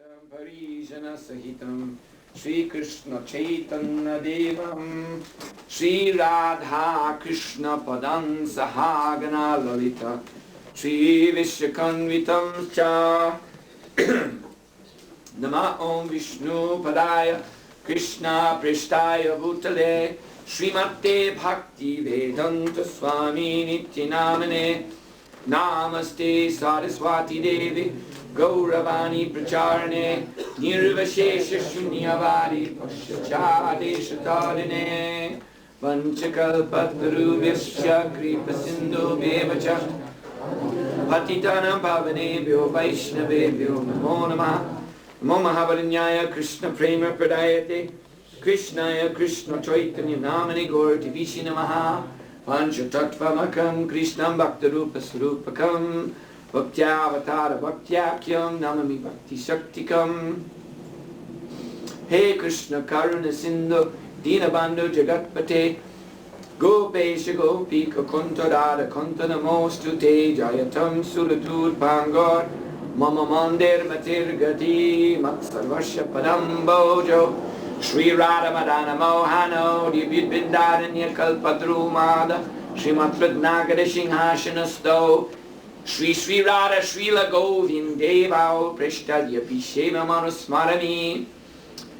Parijana Sahitam Shri Krishna Chaitanya Devam Shri Radha Krishna Padam Sahagana Lalita Shri Vishyakanvitam Cha Nama Om Vishnu Padaya Krishna Prishtaya Bhutale Srimate Bhakti Vedanta Swami Nityanamane Namaste Saraswati Devi Gauravani Pracharane Nirvashesha Shunyavadi Paschadeshatadine Vanchakalpatarubhyasya Kripa Sindhu Bevacha Patitanam Pavanebhyo Vaishnavebhyo Namo Namaha Namo Mahavarinyaya Krishna Prema Pradayate Krishnaya Krishna Chaitanya Namani Gaurati Vishi Namaha Panchatattvamakam Krishnam Bhaktarupa Sarupakam Bhaktyavatara Bhaktyakhyam Namami Bhakti Shaktikam He Krishna Karuna Sindhu Dinabandhu Jagatpate Gopesha Gopika Kuntarada Kuntanamostute Jayatam Sulatur Pangor Mama Mandir Matir Gati Matsarvasya Padam Bojo Shri Radha Madana Mohano Divyud Bindaranya Kalpadrumada Srimat Radnagada Singhashana Sto Shri Shri Radha Srila Govindevao Prishtadya Pishema Manusmarani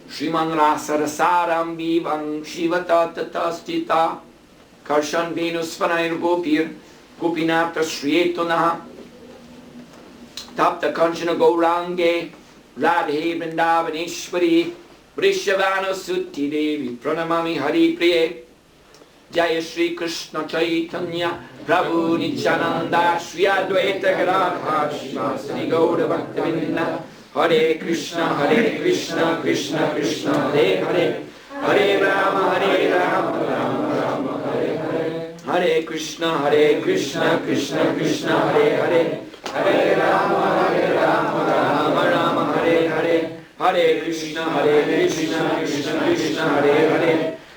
Shriman Rasarasaram Vivam Shivatatastita Karshan Venus Vanair Gopir Gopinata Shrietunaha Tapta Kanchana Gourange Radhe Vrindavaneshwari Vrishavana Sutti Devi Pranamami Hari Priye Jaya Shri Krishna Chaitanya Prabhu Nityananda Shri Advaita Gadadhar Sri Gaura Bhaktavinda Hare Krishna Krishna Krishna Hare Hare Hare Rama Rama Rama Hare Hare Hare Krishna Krishna Krishna Hare Hare Hare Rama Rama Hare Hare Hare Krishna Krishna Krishna Hare Hare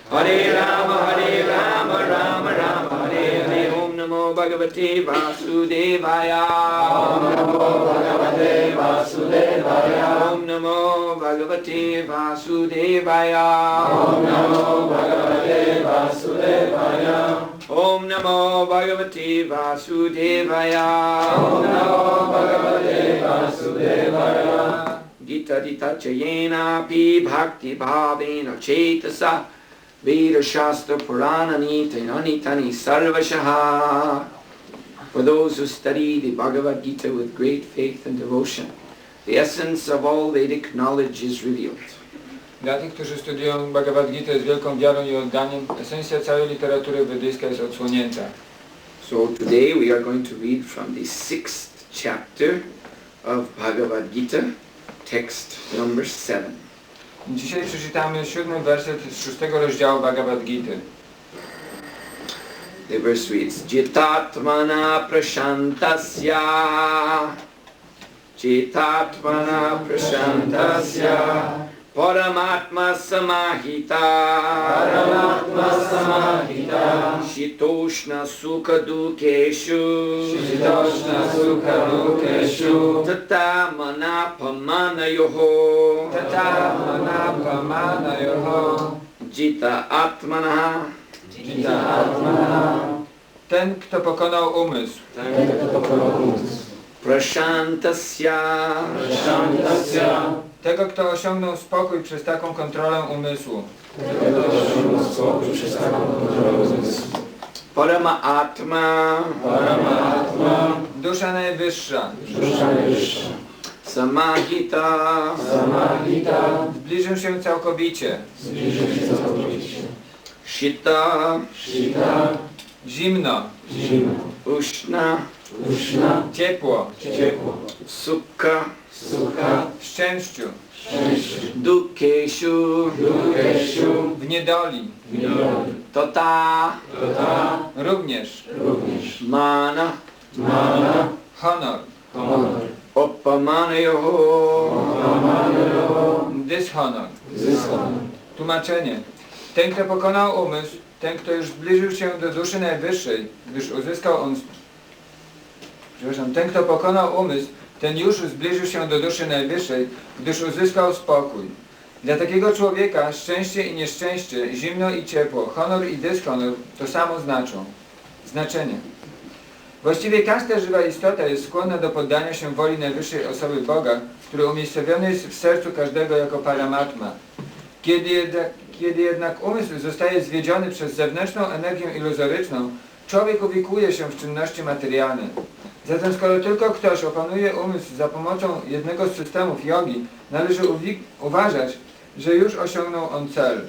Hare Rama Rama Rama Hare Hare Om Namo Bhagavate Vasudevaya Om Namo Bhagavate Vasudevaya Om Namo Bhagavate Vasudevaya Om Namo Bhagavate Vasudevaya Om Namo Bhagavate Vasudevaya Om Namo Bhagavate Vasudevaya Gita Dita Chayena Pi Bhakti Bhavena Chetasa Veda Shastra Purana Nitani Sarvashaha. For those who study the Bhagavad Gita with great faith and devotion, the essence of all Vedic knowledge is revealed. Dla tych, którzy studiują Bhagavad Gita z wielką wiarą i oddaniem, esencja całej literatury wedyjskiej jest odsłonięta. So today we are going to read from the 6th chapter of Bhagavad Gita, text number 7. Dzisiaj przeczytamy 7 werset z 6 rozdziału Bhagavad Gita. The verse reads, Jitatmana prashantasya Jitatmana prashantasya Paramatma samahita Paramatma samahita Shitoshna sukha dukeshu Shitoshna sukha dukeshu Tata manapamanayoho Tata manapamanayoho Jita atmana Jita atmana Ten, kto pokonał umysł. Ten, kto pokonał umysł. Prashantasya Prashantasya Tego, kto osiągnął spokój przez taką kontrolę umysłu. Tego, kto osiągnął spokój przez taką kontrolę umysłu. Parama Atma Parama Atma Dusza najwyższa. Dusza najwyższa. Samahita Samahita Zbliżył się całkowicie. Zbliżył się całkowicie. Shita Shita Zimno. Zimno. Ushna Uszna Ciepło. Ciepło. Sukha Sukha W szczęściu. Szczęście. Dukeshu Dukeshu W niedoli. Niedoli. Tata Tata Również. również. Mana Mana Honor. Honor. Opamanayoho Opamanayoho Dyshonor. Dyshonor. Tłumaczenie. Ten, kto pokonał umysł, ten, kto już zbliżył się do duszy najwyższej, gdyż uzyskał on... Przepraszam, ten, kto pokonał umysł, ten już zbliżył się do duszy najwyższej, gdyż uzyskał spokój. Dla takiego człowieka szczęście i nieszczęście, zimno i ciepło, honor i dyshonor to samo znaczenie. Właściwie każda żywa istota jest skłonna do poddania się woli najwyższej osoby Boga, który umiejscowiony jest w sercu każdego jako paramatma. Kiedy jednak umysł zostaje zwiedziony przez zewnętrzną energię iluzoryczną, człowiek uwikłuje się w czynności materialne. Zatem skoro tylko ktoś opanuje umysł za pomocą jednego z systemów jogi, należy uważać, że już osiągnął on cel.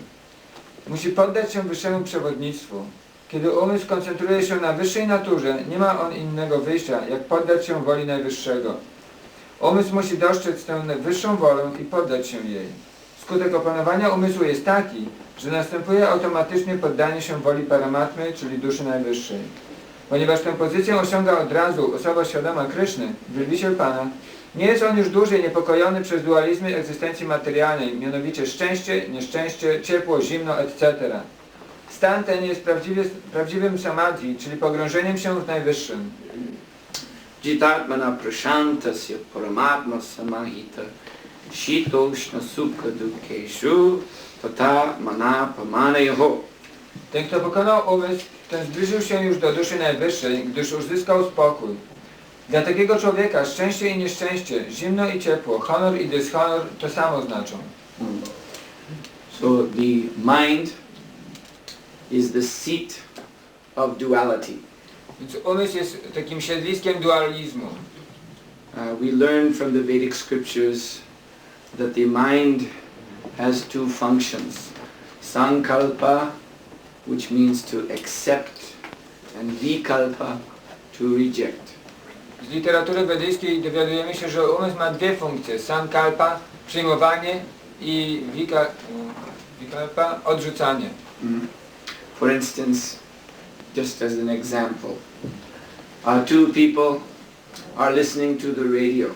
Musi poddać się wyższemu przewodnictwu. Kiedy umysł koncentruje się na wyższej naturze, nie ma on innego wyjścia, jak poddać się woli Najwyższego. Umysł musi dostrzec tę wyższą wolę i poddać się jej. Skutek opanowania umysłu jest taki, że następuje automatycznie poddanie się woli Paramatmy, czyli duszy Najwyższej. Ponieważ tę pozycję osiąga od razu osoba świadoma Kryszny, wielbiciel Pana, nie jest on już dłużej niepokojony przez dualizmy egzystencji materialnej, mianowicie szczęście, nieszczęście, ciepło, zimno, etc. Stan ten jest prawdziwym samadhi, czyli pogrążeniem się w Najwyższym. Jitatmana prashantasya paramatma samahita shitoshna sukha dukkeshu tata manapamanayoho. Ten, kto pokonał umysł, ten zbliżył się już do duszy Najwyższej, gdyż uzyskał spokój. Dla takiego człowieka szczęście i nieszczęście, zimno i ciepło, honor i dyshonor to samo znaczą. So the mind is the seat of duality. Więc umysł jest takim siedliskiem dualizmu. We learn from the Vedic scriptures that the mind has two functions. Sankalpa, which means to accept, and vikalpa, to reject. Z literatury wedyjskiej dowiadujemy się, że umysł ma dwie funkcje. Sankalpa, przyjmowanie i vikalpa, odrzucanie. For instance, just as an example, two people are listening to the radio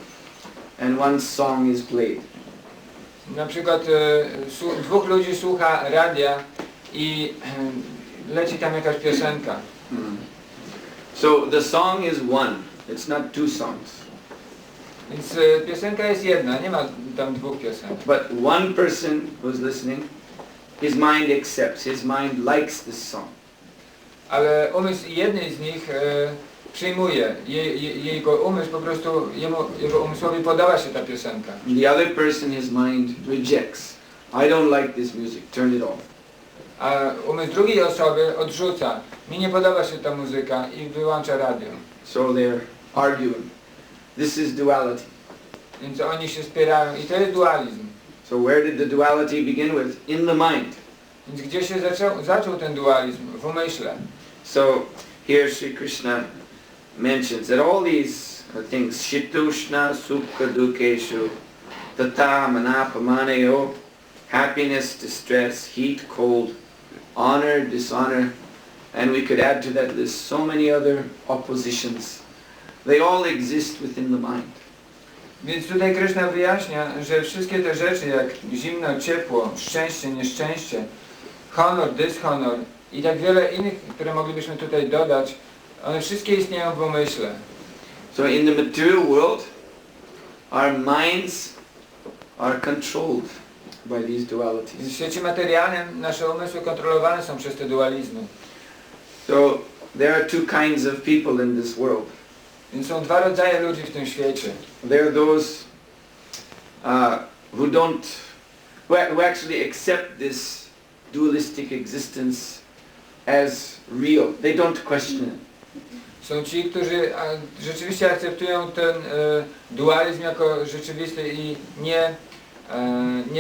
and one song is played. Na przykład dwóch ludzi słucha radia i leci tam jakaś piosenka. So the song is one, it's not two songs. Więc piosenka jest jedna, nie ma tam dwóch piosenek. But one person who's listening, his mind accepts, his mind likes this song. Ale umysł jednej z nich przyjmuje, jego umysł po prostu, jego umysłowi podoba się ta piosenka. The other person, his mind rejects. I don't like this music, turn it off. A umysł drugiej osoby odrzuca. Mi nie podoba się ta muzyka i wyłącza radio. So they're arguing. This is duality. Więc oni się spierają i to jest dualizm. So where did the duality begin with? In the mind. Więc gdzie się zaczął ten dualizm? W umyśle. So here Sri Krishna mentions that all these things, shitoshna sukha dukkeshu, tata manapamanayo, happiness, distress, heat, cold, honor, dishonor, and we could add to that list so many other oppositions. They all exist within the mind. Więc tutaj Kryszna wyjaśnia, że wszystkie te rzeczy jak zimno, ciepło, szczęście, nieszczęście, honor, dyshonor i tak wiele innych, które moglibyśmy tutaj dodać, one wszystkie istnieją w umyśle. So in the material world, our minds are controlled by these dualities. W świecie materialnym nasze umysły kontrolowane są przez te dualizmy. So there are two kinds of people in this world. Więc są dwa rodzaje ludzi w tym świecie. There are those who actually accept this dualistic existence as real. They don't question it. Są ci, którzy rzeczywiście akceptują ten dualizm jako rzeczywisty i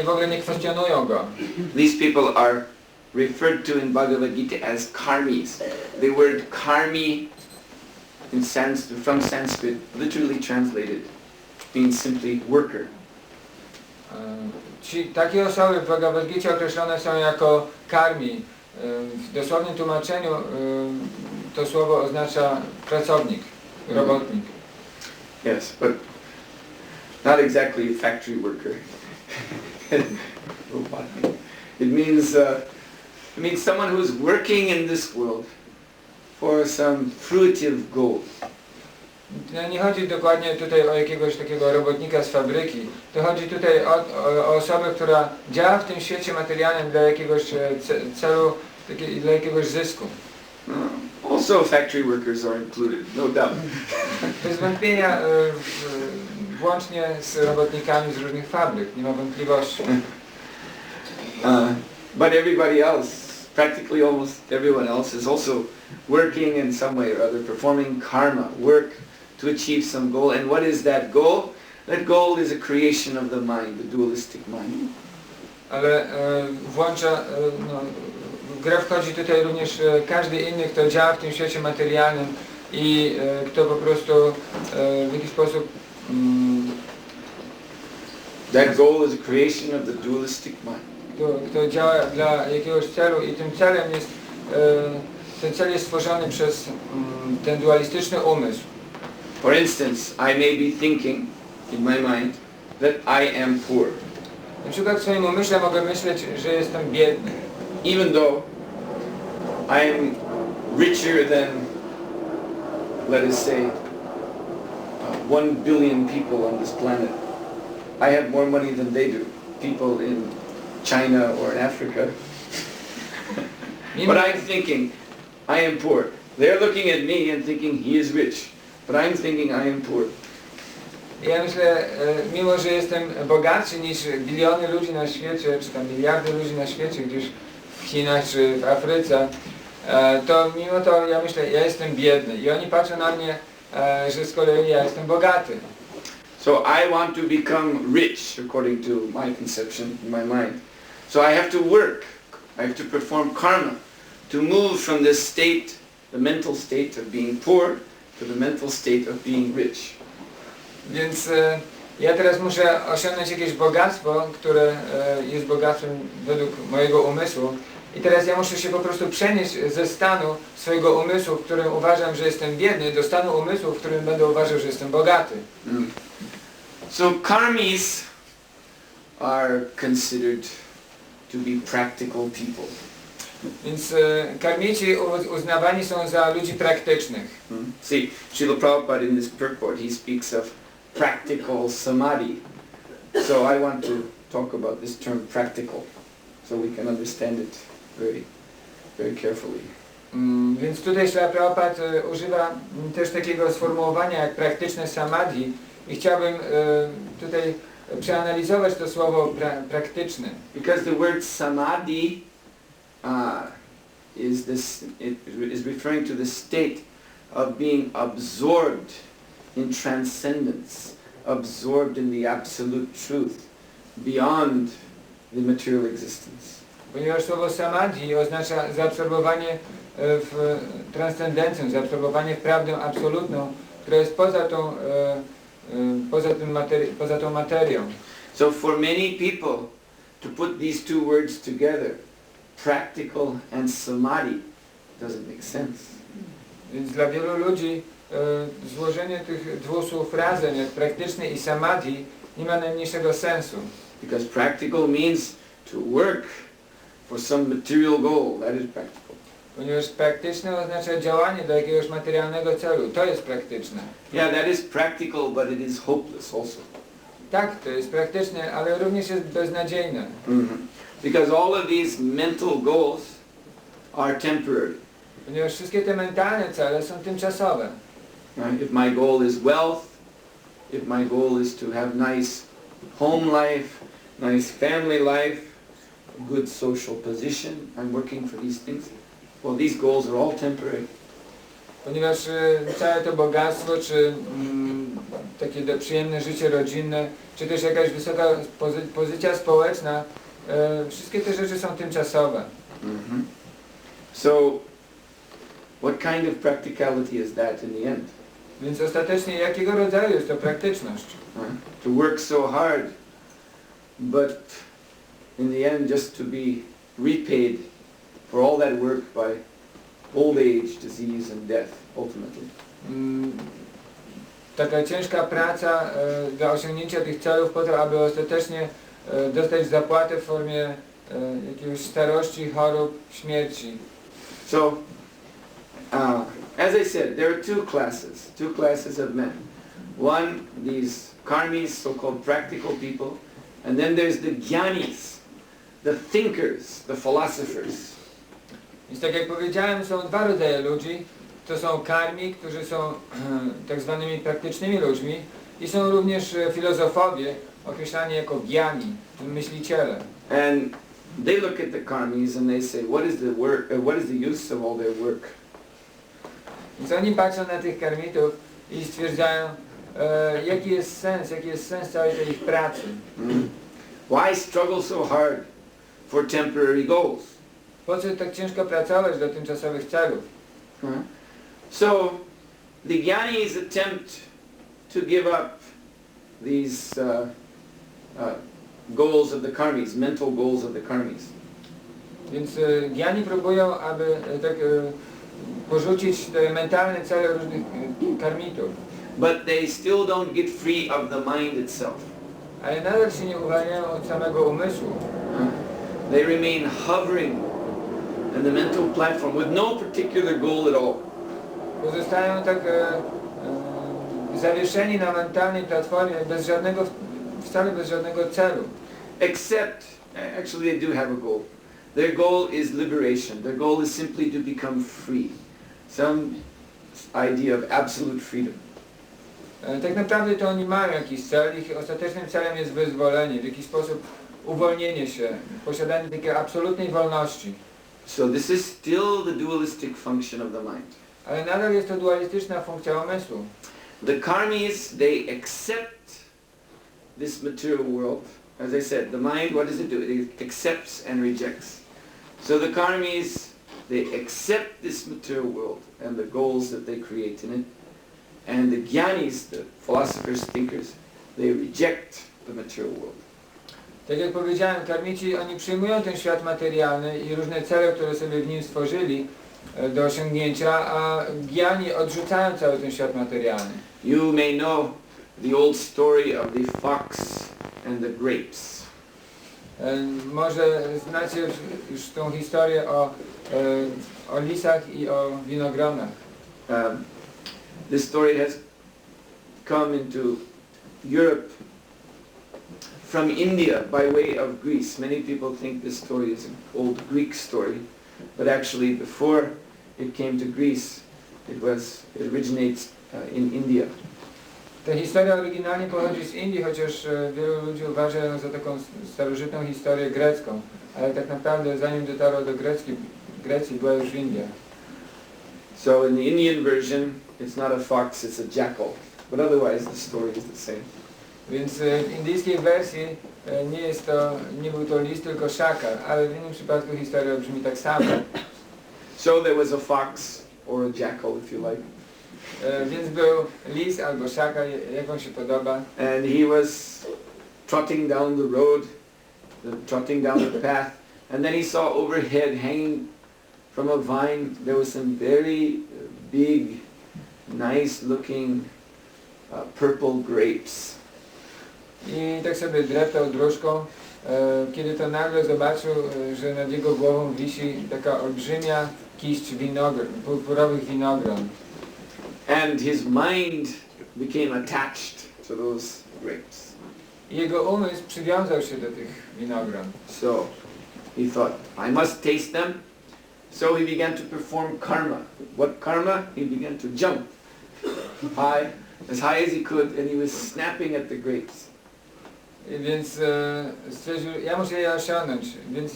w ogóle nie kwestionują go. These people are referred to in Bhagavad Gita as karmis. The word karmi from Sanskrit, literally translated, means simply worker. Takie osoby w Bhagavad Gicie określone są jako karmi. W dosłownym tłumaczeniu to słowo oznacza pracownik, robotnik. Yes, but not exactly a factory worker. It means someone who's working in this world for some fruitive goal. No nie chodzi dokładnie tutaj o jakiegoś takiego robotnika z fabryki. To chodzi tutaj o osobę, która działa w tym świecie materialnym dla jakiegoś celu, dla jakiegoś zysku. Also factory workers are included, no doubt. Bez wątpienia włącznie z robotnikami z różnych fabryk, nie ma wątpliwości. But everybody else, practically almost everyone else is also working in some way or other, performing karma, work to achieve some goal. And what is that goal? That goal is a creation of the mind, the dualistic mind. Ale w grę wchodzi tutaj również każdy inny, kto działa w tym świecie materialnym i kto po prostu w jakiś sposób that goal is a creation of the dualistic mind. Kto działa dla jakiegoś celu i tym celem jest ten cel jest stworzony przez ten dualistyczny umysł. For instance, I may be thinking in my mind that I am poor. Na przykład w swoim umyśle mogę myśleć, że jestem biedny. Even though I am richer than, let us say, 1 billion people on this planet. I have more money than they do. People in China or in Africa. But I'm thinking, I am poor. They're looking at me and thinking he is rich. But I'm thinking I am poor. Ja myślę, mimo że jestem bogatszy niż biliony ludzi na świecie, czy tam miliardy ludzi na świecie, gdzieś w Chinach czy w Afryce, to mimo to ja myślę, ja jestem biedny. I oni patrzą na mnie, że z kolei ja jestem bogaty. So I want to become rich according to my conception in my mind. So I have to work. I have to perform karma to move from this state, the mental state of being poor, to the mental state of being rich. Więc ja teraz muszę osiągnąć jakieś bogactwo, które jest bogactwem według mojego umysłu. I teraz ja muszę się po prostu przenieść ze stanu swojego umysłu, w którym uważam, że jestem biedny, do stanu umysłu, w którym będę uważał, że jestem bogaty. So karmis are considered to be practical people. Więc karmici uznawani są za ludzi praktycznych. See, Srila Prabhupada in this purport, he speaks of practical samadhi. So I want to talk about this term practical, so we can understand it very, very carefully. Więc tutaj Srila Prabhupada używa też takiego sformułowania jak praktyczne samadhi i chciałbym tutaj przeanalizować to słowo praktyczne. Because the word samadhi is referring to the state of being absorbed in transcendence, absorbed in the absolute truth, beyond the material existence. Ponieważ słowo samadhi oznacza zaabsorbowanie w transcendencję, zaabsorbowanie w prawdę absolutną, która jest poza tą materią. So for many people to put these two words together, practical and samadhi, doesn't make sense. Więc dla wielu ludzi złożenie tych dwóch słów razem, jak praktyczny i samadhi, nie ma najmniejszego sensu. Because practical means to work for some material goal, that is practical. Ponieważ praktyczne oznacza działanie do jakiegoś materialnego celu, to jest praktyczne. Yeah, that is practical, but it is hopeless also. Tak, to jest praktyczne, ale również jest beznadziejne. Because all of these mental goals are temporary. Ponieważ wszystkie te mentalne cele są tymczasowe. Right? If my goal is wealth, if my goal is to have nice home life, nice family life, a good social position, I'm working for these things. Well, these goals are all temporary. Ponieważ całe to bogactwo, czy takie przyjemne życie rodzinne, czy też jakaś wysoka pozycja społeczna, wszystkie te rzeczy są tymczasowe. So, what kind of practicality is that in the end? Więc ostatecznie jakiego rodzaju jest to praktyczność? To work so hard, but in the end just to be repaid for all that work by old age, disease and death, ultimately. Taka ciężka praca dla osiągnięcia tych celów po to, aby ostatecznie dostać zapłatę w formie jakiegoś starości, chorób, śmierci. So, As I said, there are two classes of men. One, these karmis, so-called practical people, and then there's the jnanis, the thinkers, the philosophers. Więc tak jak powiedziałem, są dwa rodzaje ludzi. To są karmi, którzy są tak zwanymi praktycznymi ludźmi, i są również filozofowie, określani jako jnani, myśliciele. And they look at the karmis and they say, what is the use of all their work? Więc oni patrzą na tych karmitów i stwierdzają, jaki jest sens całej tej ich pracy. Why struggle so hard for temporary goals? Po co tak ciężko pracować do tymczasowych celów? So the jnanis attempt to give up these goals of the karmis, mental goals of the karmis. Więc jnani próbują, aby tak porzucić te mentalne cele różnych karmitów. But they still don't get free of the mind itself. Ale nadal się nie uwalniają od samego umysłu. They remain hovering in the mental platform with no particular goal at all. Pozostają tak zawieszeni na mentalnej platformie wcale bez żadnego celu. Except, actually they do have a goal. Their goal is liberation. Their goal is simply to become free. Some idea of absolute freedom. Tak naprawdę to oni mają jakiś cel, ich ostatecznym celem jest wyzwolenie, w jakiś sposób uwolnienie się, posiadanie takiej absolutnej wolności. So this is still the dualistic function of the mind. Ale nadal jest to dualistyczna funkcja umysłu. The karmis, they accept this material world. As I said, the mind, what does it do? It accepts and rejects. So the karmis, they accept this material world and the goals that they create in it. And the jnanis, the philosophers, thinkers, they reject the material world. Tak jak powiedziałem, karmici, oni przyjmują ten świat materialny i różne cele, które sobie w nim stworzyli do osiągnięcia, a jnani odrzucają cały ten świat materialny. You may know the old story of the fox and the grapes. Może znacie już tą historię o lisach i o winogronach. This story has come into Europe from India by way of Greece. Many people think this story is an old Greek story, but actually before it came to Greece, it originates in India. Ta historia oryginalnie pochodzi z Indii, chociaż wielu ludzi uważa ją za taką starożytną historię grecką, ale tak naprawdę zanim dotarła do Grecji była już w Indiach. So in the Indian version, it's not a fox, it's a jackal, but otherwise the story is the same. Więc w indyjskiej wersji nie był to lis, tylko szakal, ale w innym przypadku historia brzmi tak samo. So there was a fox, or a jackal if you like. Więc był lis albo szakal, jak wam się podoba. And he was trotting down the road, trotting down the path, and then he saw overhead, hanging from a vine, there was some very big, nice looking purple grapes. I tak sobie dreptał dróżką, kiedy to nagle zobaczył, że nad jego głową wisi taka olbrzymia kiść purpurowych winogron. And his mind became attached to those grapes. I jego umysł przywiązał się do tych winogron. So he thought, I must taste them. So he began to perform karma. What karma? He began to jump as high as he could, and he was snapping at the grapes. I więc stwierdził, ja muszę je osiągnąć, więc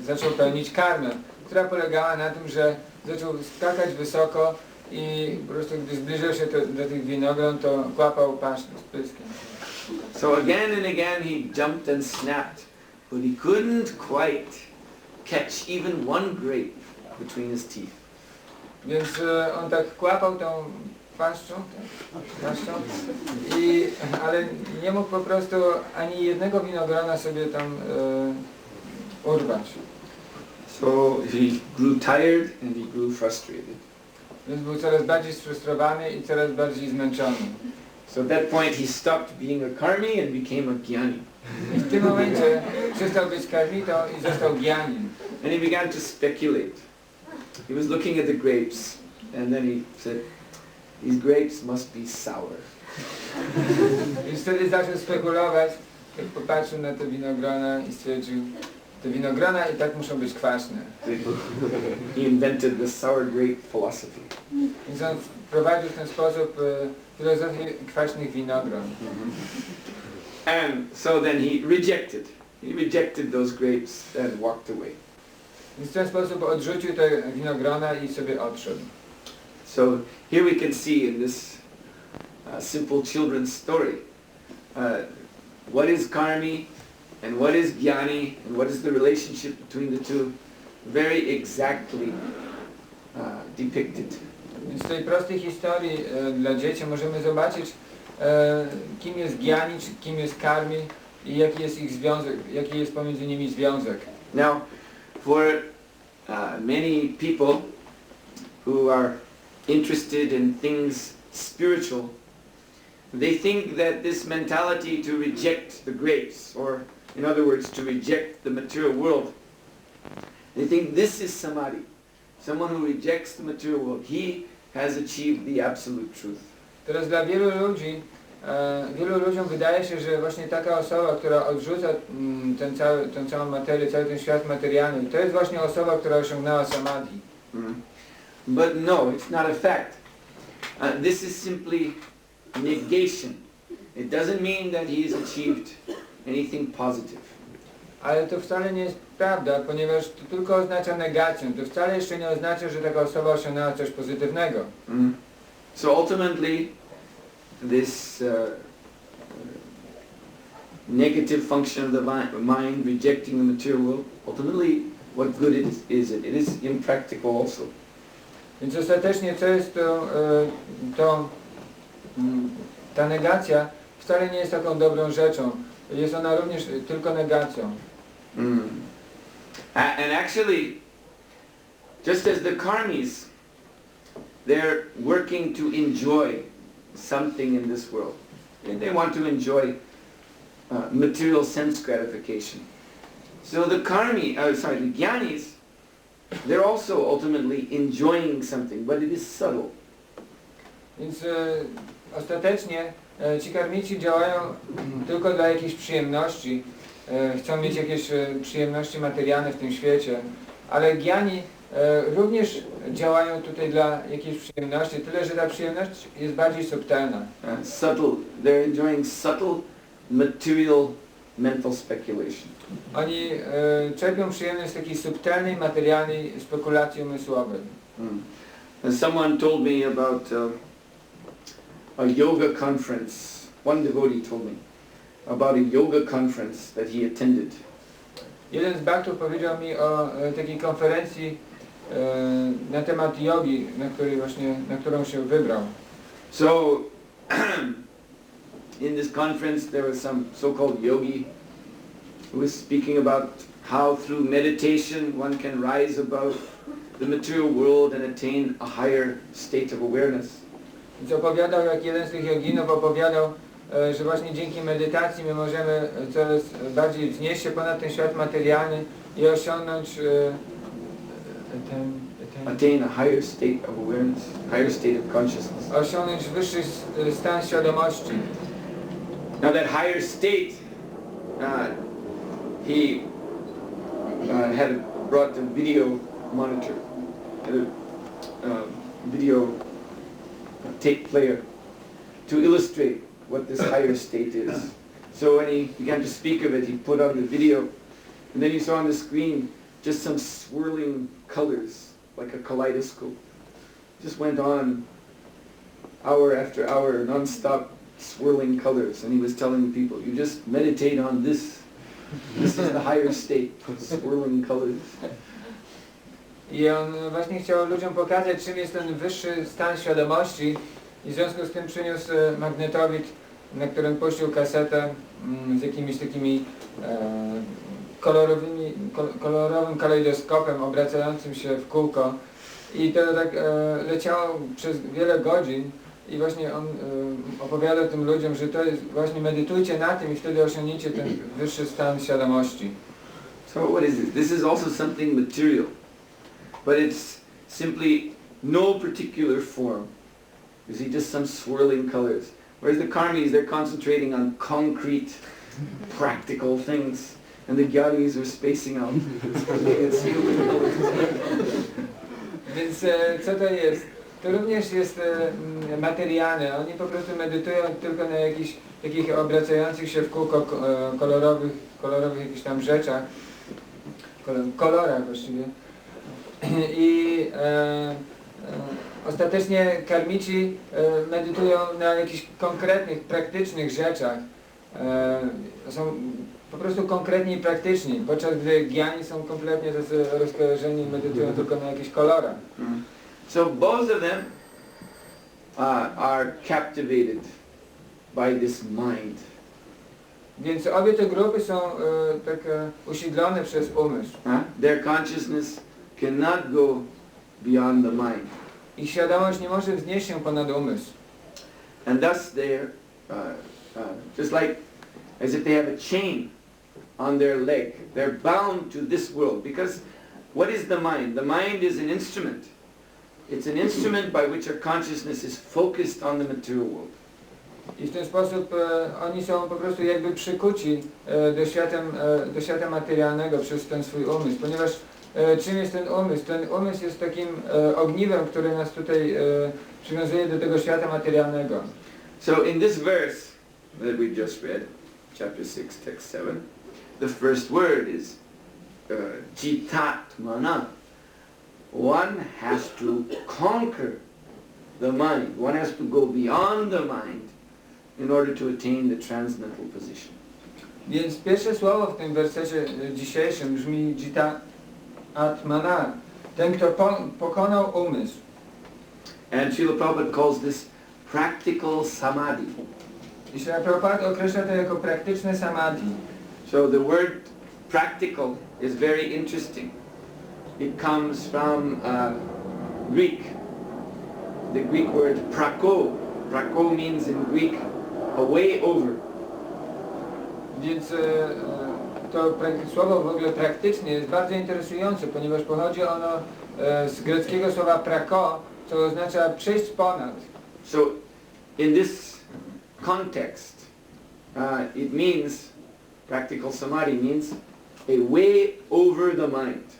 zaczął pełnić karmę, która polegała na tym, że zaczął skakać wysoko i po prostu gdy zbliżył się do tych winogron, to kłapał paszczę z pyskiem. So again and again he jumped and snapped, but he couldn't quite catch even one grape between his teeth. Więc on tak kłapał tą paszczą, ale nie mógł po prostu ani jednego winogrona sobie tam urwać. So he grew tired and he grew frustrated. Więc był coraz bardziej sfrustrowany i coraz bardziej zmęczony. So at that point he stopped being a karmi and became a jnani. I w tym momencie przestał być karmitą i został jnanim. And he began to speculate. He was looking at the grapes. And then he said, these grapes must be sour. Więc wtedy zaczął spekulować, jak popatrzył na te winogrona i stwierdził, te winogrona i tak muszą być kwaśne. He invented the sour grape philosophy. Więc on wprowadził w ten sposób filozofię kwaśnych winogron. And so then he rejected those grapes and walked away. Więc w ten sposób odrzucił te winogrona i sobie odszedł. So here we can see in this simple children's story what is karmi and what is jnani and what is the relationship between the two very exactly depicted. Więc w tej prostej historii dla dzieci możemy zobaczyć kim jest jnani, czy kim jest karmi i jaki jest ich związek, jaki jest pomiędzy nimi związek. Now for many people who are interested in things spiritual, they think that this mentality to reject the grapes, or in other words, to reject the material world, they think this is samadhi. Someone who rejects the material world, he has achieved the absolute truth. Teraz dla wielu ludziom wydaje się, że właśnie taka osoba, która odrzuca tę całą materię, cały ten świat materialny, to jest właśnie osoba, która osiągnęła samadhi. But no, it's not a fact. This is simply negation. It doesn't mean that he has achieved anything positive. Ale to wcale nie jest prawda, ponieważ to tylko oznacza negację. To wcale jeszcze nie oznacza, że taka osoba osiągnęła coś pozytywnego. So ultimately, this negative function of the mind, rejecting the material world, ultimately, what good is it? It is impractical also. Więc ostatecznie co jest ta negacja wcale nie jest taką dobrą rzeczą. Jest ona również tylko negacją. And actually, just as the karmis, they're working to enjoy something in this world. And they want to enjoy material sense gratification. So the the jnanis, they're also ultimately enjoying something, but it is subtle. Więc ostatecznie ci karmici działają tylko dla jakiejś przyjemności, chcą mieć jakieś przyjemności materialne w tym świecie, ale jnani również działają tutaj dla jakiejś przyjemności, tyle że ta przyjemność jest bardziej subtelna. Subtle, they're enjoying subtle material mental speculation. Oni czerpią przyjemność z takiej subtelnej, materialnej spekulacji umysłowej. And someone told me about a yoga conference. One devotee told me about a yoga conference that he attended. Jeden z bhaktów powiedział mi o takiej konferencji na temat jogi, na którą się wybrał. So in this conference there was some so-called yogi who was speaking about how through meditation one can rise above the material world and attain a higher state of awareness. Więc opowiadał, jak jeden z tych joginów opowiadał, że właśnie dzięki medytacji my możemy coraz bardziej wznieść się ponad ten świat materialny i osiągnąć attain a higher state of awareness, higher state of consciousness. Osiągnąć wyższy stan świadomości. Now that higher state, he had brought a video monitor, a video tape player to illustrate what this higher state is. So when he began to speak of it, he put on the video, and then you saw on the screen just some swirling colors, like a kaleidoscope. Just went on hour after hour, non-stop swirling colors, and he was telling the people, you just meditate on this. This is the higher state, swirling colors. I on właśnie chciał ludziom pokazać, czym jest ten wyższy stan świadomości, i w związku z tym przyniósł magnetowid, na którym puścił kasetę z jakimiś takimi kolorowym kalejdoskopem obracającym się w kółko, i to tak leciało przez wiele godzin, i właśnie on opowiadał tym ludziom, że to jest właśnie, medytujcie na tym i wtedy osiągniecie ten wyższy stan świadomości. So what is this? This is also something material, but it's simply no particular form. You see, just some swirling colors. Whereas the Karmis, they're concentrating on concrete, practical things. And the jnanis are spacing out. It's human colors. Więc co to jest? To również jest materialne. Oni po prostu medytują tylko na jakichś takich obracających się w kółko kolorowych jakichś tam rzeczach. Kolorach właściwie. I ostatecznie karmici medytują na jakichś konkretnych, praktycznych rzeczach. Są po prostu konkretni i praktyczni, podczas gdy jnani są kompletnie rozkojarzeni i medytują tylko na jakichś kolorach. So both of them are captivated by this mind. Więc obie te grupy są tak usiedlone przez umysł. Their consciousness cannot go beyond the mind. Ich świadomość nie może wznieść się ponad umysł. And thus they're just like as if they have a chain on their leg. They're bound to this world because what is the mind? The mind is an instrument. It's an instrument by which our consciousness is focused on the material world. I w ten sposób oni są po prostu jakby przykuci do świata materialnego przez ten swój umysł, ponieważ czym jest ten umysł? Ten umysł jest takim ogniwem, które nas tutaj przywiązuje do tego świata materialnego. So in this verse that we just read, chapter 6, text 7, the first word is jitatmana. One has to conquer the mind. One has to go beyond the mind in order to attain the transcendental position. Więc pierwsze słowo w tym wersecie dzisiejszym brzmi jitatmana. Ten, kto pokonał umysł. And Srila Prabhupada calls this practical samadhi. I Srila Prabhupada określa to jako praktyczne samadhi. So the word practical is very interesting. It comes from Greek. The Greek word prako. Prako means in Greek a way over. Więc to słowo w ogóle praktycznie jest bardzo interesujące, ponieważ pochodzi ono z greckiego słowa prako, co oznacza przejść ponad. So in this context, it means, practical samadhi means a way over the mind.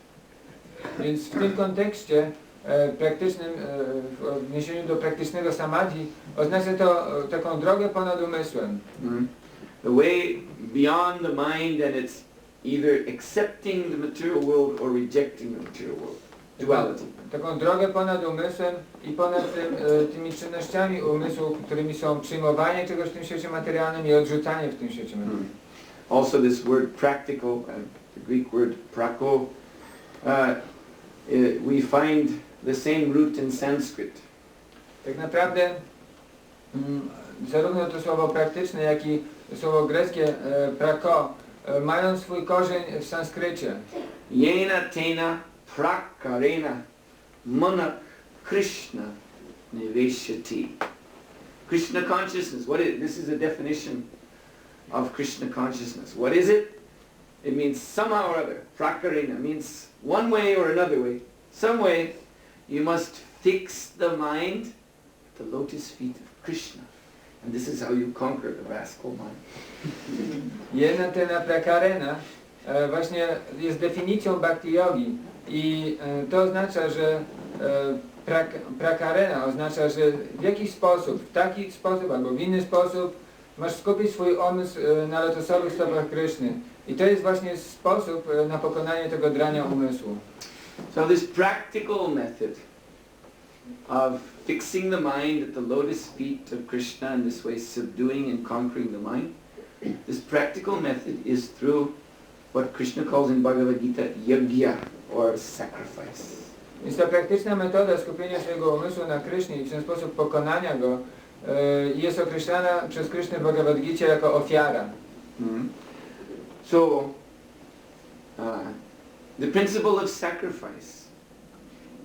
Więc w tym kontekście praktycznym, w odniesieniu do praktycznego samadhi, oznacza to taką drogę ponad umysłem. The way beyond the mind, and it's either accepting the material world or rejecting the material world. Duality. Taką drogę ponad umysłem i ponad tymi czynnościami umysłu, którymi są przyjmowanie czegoś w tym świecie materialnym i odrzucanie w tym świecie materialnym. Also this word practical, the Greek word prako, we find the same root in Sanskrit. Tak naprawdę zarówno to słowo praktyczne, jak i słowo greckie prako mają swój korzeń w sanskrycie. Yena tena prakarena mana Krishna niveshyati. Krishna consciousness. This is a definition of Krishna consciousness. What is it? It means somehow or other. Prakarena means one way or another way. Some way you must fix the mind at the lotus feet of Krishna. And this is how you conquer the rascal mind. Jedna tena prakarena właśnie jest definicją bhakti yogi i to oznacza, że prakarena oznacza, że w jakiś sposób, w taki sposób albo w inny sposób masz skupić swój umysł na lotosowych stopach Kryszny. I to jest właśnie sposób na pokonanie tego drania umysłu. So this practical method of fixing the mind at the lotus feet of Krishna and this way subduing and conquering the mind, this practical method is through what Krishna calls in Bhagavad Gita yajna or sacrifice. Jest to praktyczna metoda skupienia swojego umysłu na Krysznie i w ten sposób pokonania go jest określana przez Krysznę w Bhagavad Gicie jako ofiara. So the principle of sacrifice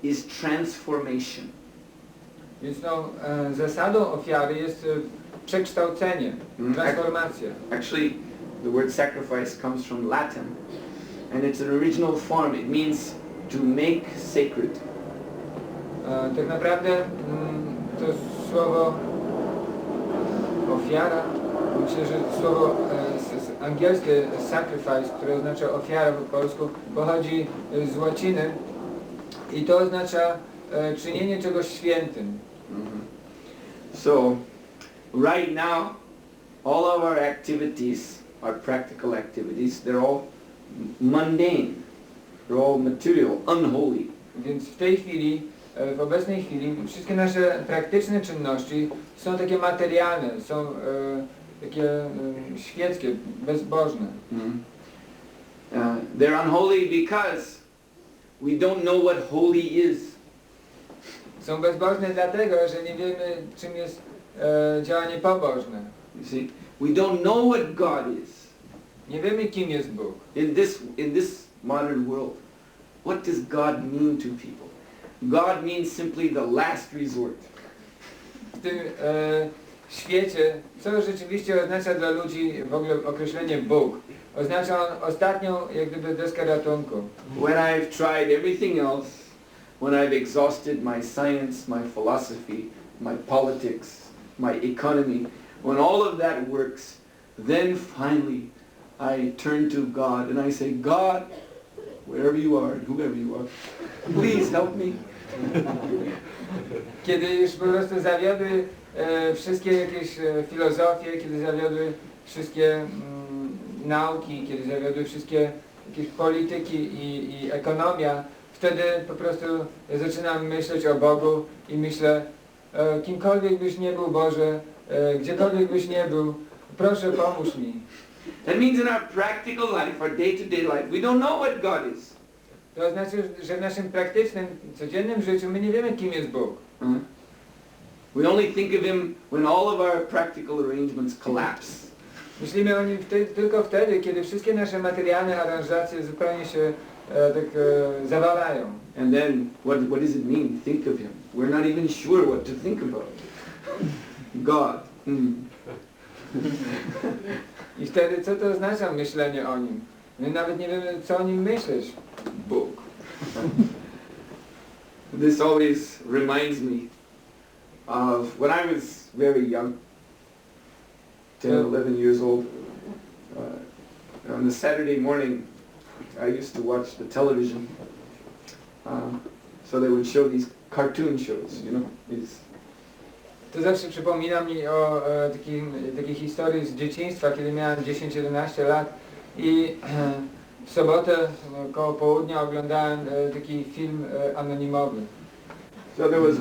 is transformation. Więc zasadą ofiary jest przekształcenie, transformacja. Actually, the word sacrifice comes from Latin, and it's an original form. It means to make sacred. Tak naprawdę to słowo ofiara, myślę, że słowo angielskie sacrifice, które oznacza ofiara po polsku, pochodzi z łaciny i to oznacza czynienie czegoś świętym. So, right now, all of our activities, our practical activities, they're all mundane. They're all material, unholy. Więc w tej chwili, w obecnej chwili, wszystkie nasze praktyczne czynności są takie materialne, są takie świeckie, bezbożne. They're unholy because we don't know what holy is. Są bezbożne dlatego, że nie wiemy, czym jest działanie pobożne. You see, we don't know what God is. Nie wiemy, kim jest Bóg. In this modern world, what does God mean to people? God means simply the last resort. W tym świecie, co rzeczywiście oznacza dla ludzi w ogóle określenie Bóg? Oznacza on ostatnią, jak gdyby, deskę ratunku. When I've tried everything else, when I've exhausted my science, my philosophy, my politics, my economy, when all of that works, then finally I turn to God and I say, God, wherever you are, whoever you are, please help me. Kiedy już po prostu zawiodły wszystkie jakieś filozofie, kiedy zawiodły wszystkie nauki, kiedy zawiodły wszystkie jakieś polityki i ekonomia, wtedy po prostu zaczynam myśleć o Bogu i myślę, kimkolwiek byś nie był, Boże, gdziekolwiek byś nie był, proszę pomóż mi. That means in our practical life, our day-to-day life, we don't know what God is. To znaczy, że w naszym praktycznym, codziennym życiu my nie wiemy, kim jest Bóg. We only think of Him when all of our practical arrangements collapse. Myślimy o Nim tylko wtedy, kiedy wszystkie nasze materialne aranżacje zupełnie się zawalają. And then, what does it mean? Think of Him. We're not even sure what to think about. God. I wtedy co to oznacza myślenie o Nim? My nawet nie wiemy, co o Nim myśleć. Bóg. This always reminds me of when I was very young, 10, 11 years old. On the Saturday morning, I used to watch the television. So they would show these cartoon shows, you know. To zawsze przypomina mi o takiej historii z dzieciństwa, kiedy miałem 10-11 lat i w sobotę koło południa oglądałem taki film anonimowy. So there was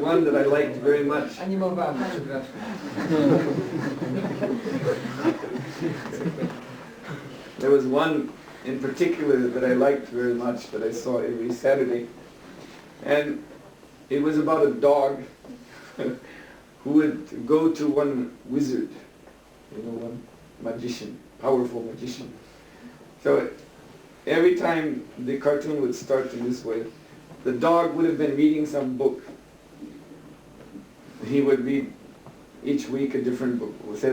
one that I liked very much. Animowany, przepraszam. There was one in particular that I liked very much that I saw every Saturday. And it was about a dog who would go to one wizard, you know, one magician, powerful magician. So every time the cartoon would start in this way, the dog would have been reading some book. He would read each week a different book, say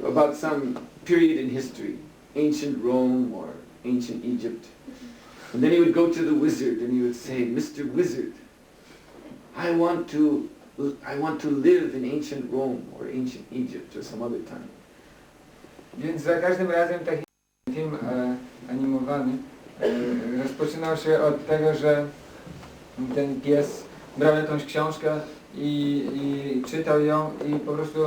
about some period in history, ancient Rome or ancient Egypt. And then he would go to the wizard and he would say, Mr. Wizard, I want to live in ancient Rome or ancient Egypt or some other time. Więc za każdym razem taki film animowany rozpoczynał się od tego, że ten pies brał jakąś książkę i czytał ją i po prostu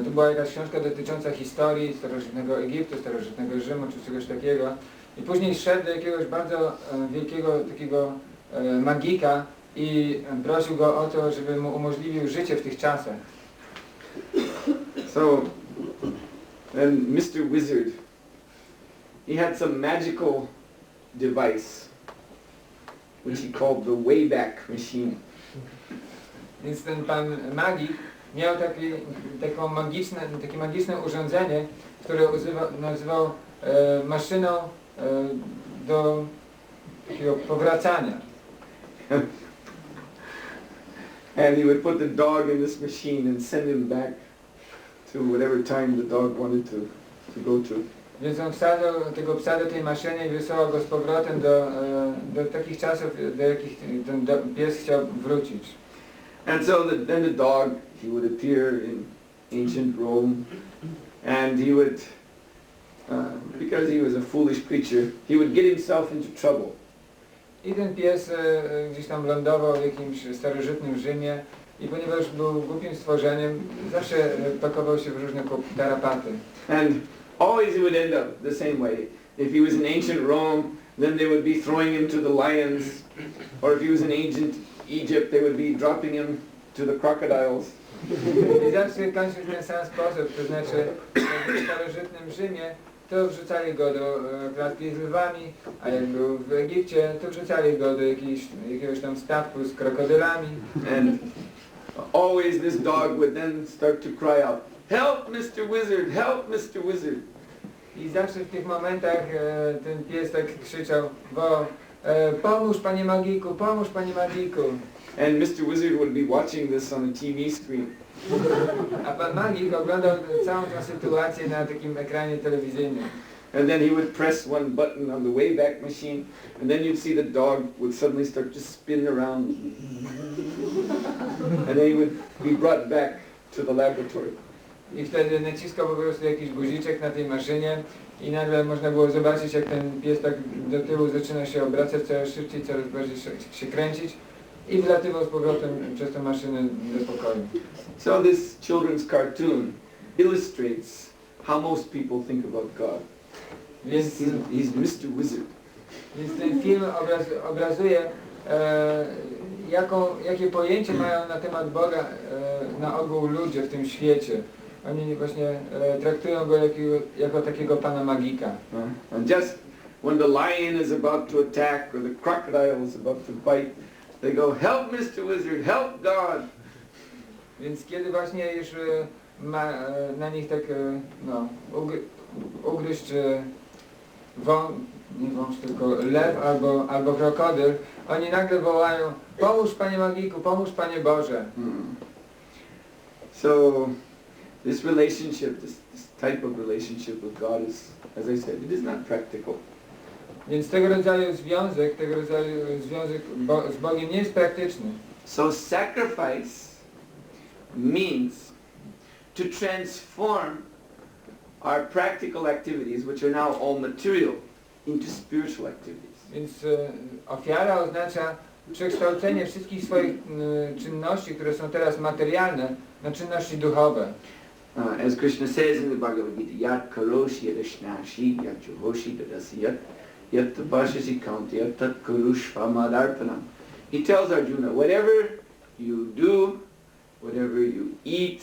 to była jakaś książka dotycząca historii starożytnego Egiptu, starożytnego Rzymu czy czegoś takiego. I później szedł do jakiegoś bardzo wielkiego takiego magika i prosił go o to, żeby mu umożliwił życie w tych czasach. So, then Mr. Wizard, he had some magical device, which he called the Wayback Machine. Więc ten pan magik miał takie magiczne urządzenie, które nazywał maszyną do takiego powracania. And he would put the dog in this machine and send him back to whatever time the dog wanted to go to. Więc on wsadzał tego psa do tej maszyny i wysyłał go z powrotem do takich czasów, do jakich ten pies chciał wrócić. And so then the dog, he would appear in ancient Rome, and he would, because he was a foolish creature, he would get himself into trouble. I ten pies gdzieś tam lądował w jakimś starożytnym Rzymie i ponieważ był głupim stworzeniem, zawsze pakował się w różne tarapaty. And always it would end up the same way. If he was in ancient Rome, then they would be throwing him to the lions, or if he was in ancient Egypt, they would be dropping him to the crocodiles. I zawsze kończył w ten sam sposób, to znaczy w starożytnym Rzymie to wrzucali go do klatki z lwami, a jak był w Egipcie, to wrzucali go do jakiegoś tam statku z krokodylami. And always this dog would then start to cry out, "Help, Mr. Wizard! Help, Mr. Wizard!" I zawsze w tych momentach ten pies tak krzyczał, bo pomóż panie magiku, pomóż panie magiku. And Mr. Wizard would be watching this on a TV screen. A pan magik oglądał całą tę sytuację na takim ekranie telewizyjnym. And then he would press one button on the Wayback Machine, and then you'd see the dog would suddenly start to spin around. And then he would be brought back to the laboratory. I wtedy naciskał po prostu jakiś guziczek na tej maszynie i nagle można było zobaczyć, jak ten pies tak do tyłu zaczyna się obracać coraz szybciej, coraz bardziej się kręcić i wlatywał z powrotem przez tę maszynę do pokoju. So this children's cartoon illustrates how most people think about God. Więc, He's Mr. Wizard. więc ten film obrazuje jakie pojęcie mają na temat Boga na ogół ludzie w tym świecie. Oni właśnie traktują go jako takiego pana magika. And just when the lion is about to attack or the crocodile is about to bite, they go, "Help, Mr. Wizard, help God." Więc kiedy właśnie już ma na nich tak ugryźć nie wąż, tylko lew albo krokodyl, oni nagle wołają, pomóż panie magiku, pomóż panie Boże. So this relationship, this type of relationship with God is, as I said, it is not practical. Więc tego rodzaju związek z Bogiem nie jest praktyczny. So sacrifice means to transform our practical activities, which are now all material, into spiritual activities. Więc ofiara oznacza przekształcenie wszystkich swoich czynności, które są teraz materialne, na czynności duchowe. As Krishna says in the Bhagavad Gita, yat karoshi yadashnashi yat juhoshi dadasi yat tapashasi kauntiya tat kurushvamadarpanam. He tells Arjuna, whatever you do, whatever you eat,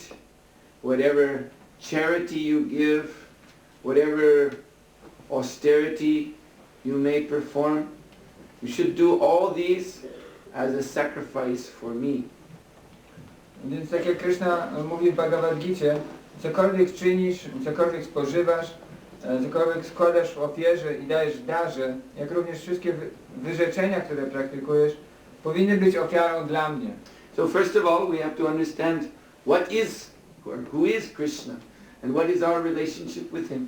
whatever charity you give, whatever austerity you may perform, you should do all these as a sacrifice for me. Więc tak jak Krishna mówi w Bhagavad Gicie, cokolwiek czynisz, cokolwiek spożywasz, cokolwiek składasz w ofierze i dajesz w darze, jak również wszystkie wyrzeczenia, które praktykujesz, powinny być ofiarą dla mnie. So first of all, we have to understand what is, or who is Krishna, and what is our relationship with him.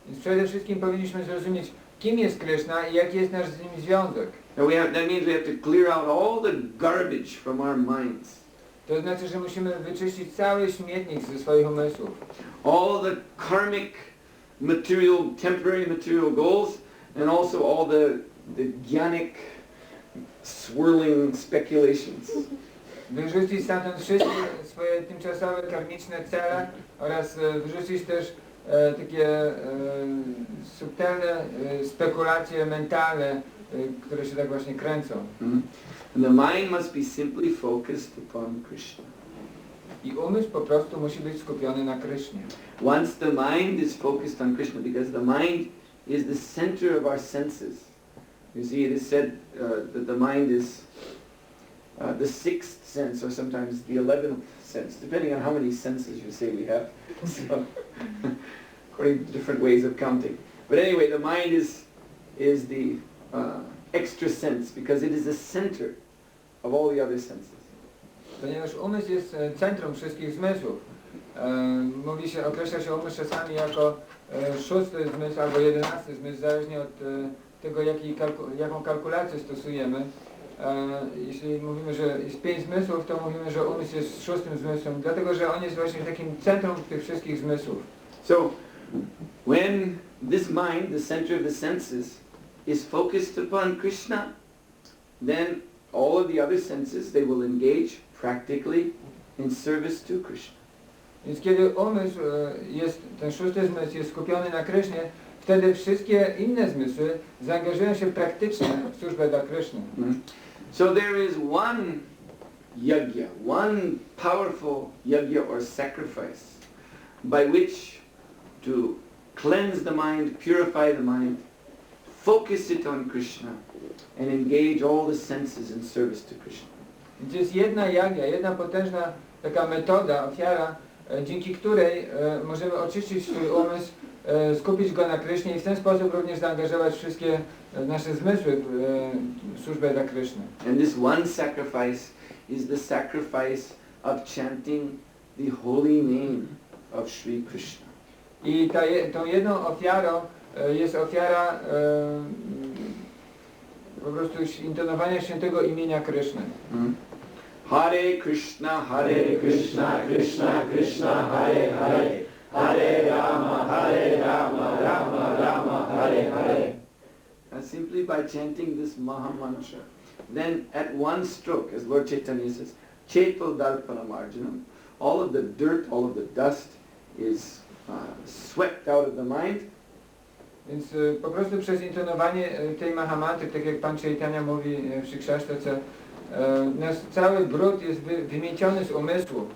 Więc przede wszystkim powinniśmy zrozumieć, kim jest Krishna i jaki jest nasz z nim związek. Now that means we have to clear out all the garbage from our minds. To znaczy, że musimy wyczyścić cały śmietnik ze swoich umysłów. All the karmic, material, temporary material goals, and also all the jnanic, swirling speculations. Wyrzucić stamtąd wszystkie swoje tymczasowe, karmiczne cele oraz wyrzucić też takie subtelne spekulacje mentalne, które się tak właśnie kręcą. And the mind must be simply focused upon Krishna. I umysł po prostu musi być skupiony na Krysznie. Once the mind is focused on Krishna, because the mind is the center of our senses. You see, it is said that the mind is the sixth sense, or sometimes the 11th sense, depending on how many senses you say we have. So, according to different ways of counting. But anyway, the mind is the extra sense, because it is the center of all the other senses. Ponieważ umysł jest centrum wszystkich zmysłów, Określa się umysł czasami jako szósty zmysł albo 11 zmysł, zależnie od tego, jaką kalkulację stosujemy. Jeśli mówimy, że jest 5 zmysłów, to mówimy, że umysł jest szóstym zmysłem, dlatego że on jest właśnie takim centrum tych wszystkich zmysłów. So, when this mind, the center of the senses, is focused upon Krishna, then all of the other senses, they will engage practically in service to Krishna. Więc kiedy umysł ten szósty zmysł jest skupiony na Krysznie, wtedy wszystkie inne zmysły zaangażują się praktycznie w służbę dla Kryszny. So there is one yajna, one powerful yajna or sacrifice by which to cleanse the mind, purify the mind, focus it on Krishna and engage all the senses in service to Krishna. Więc jest jedna yajna, jedna potężna taka metoda, ofiara, dzięki której możemy oczyścić swój umysł, skupić go na Krysznie i w ten sposób również zaangażować wszystkie nasze zmysły w służbę dla Kryszny. And this one sacrifice is the sacrifice of chanting the holy name of Sri Krishna. I tą jedną ofiarą jest ofiara po prostu intonowania świętego imienia Kryszny. Hare Krishna, Krishna Krishna, Hare Hare, Hare Rama, Rama Rama, Hare Hare. And simply by chanting this Maha Mantra, then at one stroke, as Lord Chaitanya says, Cheto Darpanam Arjunam, all of the dirt, all of the dust is swept out of the mind. Więc po prostu przez intonowanie tej Mahamantry, tak jak Pan Chaitanya mówi w Shikshastace, nasz cały brud jest wymieciony z umysłu.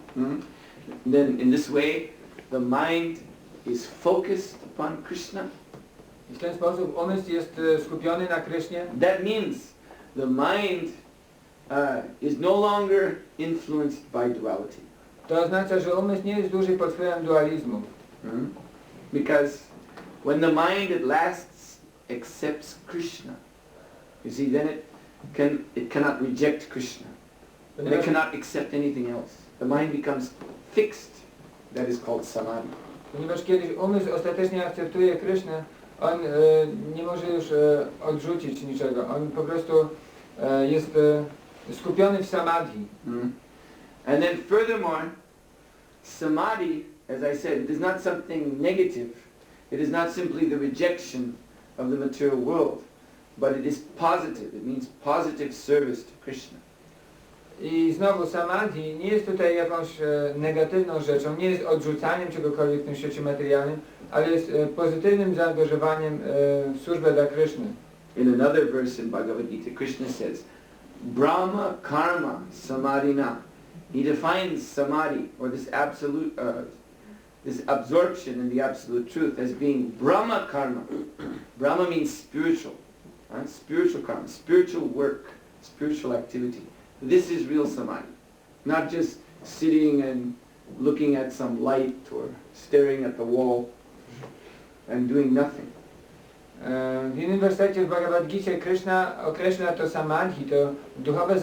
Then in this way the mind is focused upon Krishna. I w ten sposób umysł jest skupiony na Krysznie. That means the mind is no longer influenced by duality. To oznacza, że umysł nie jest dłużej pod wpływem dualizmu. Because when the mind at last accepts Krishna, you see, then it cannot reject Krishna. And it cannot accept anything else. The mind becomes fixed. That is called samadhi. Ponieważ kiedyś umysł ostatecznie akceptuje Krysznę, on nie może już odrzucić niczego. On po prostu jest skupiony w samadhi. And then furthermore, samadhi, as I said, it is not something negative. It is not simply the rejection of the material world, but it is positive. It means positive service to Krishna. I znowu samadhi nie jest tutaj jakąś negatywną rzeczą, nie jest odrzucaniem czegokolwiek w tym świecie materialnym, ale jest pozytywnym zaangażowaniem w służbę dla Kryszny. In another verse in Bhagavad Gita, Krishna says, Brahma karma samadhina. He defines samadhi, or this absolute, this absorption in the absolute truth, as being Brahma karma. Brahma means spiritual, right? Spiritual karma, spiritual work, spiritual activity. This is real samadhi, not just sitting and looking at some light or staring at the wall and doing nothing. W innym wersecie w Bhagavad Gita Krishna określa to samadhi, to duchowe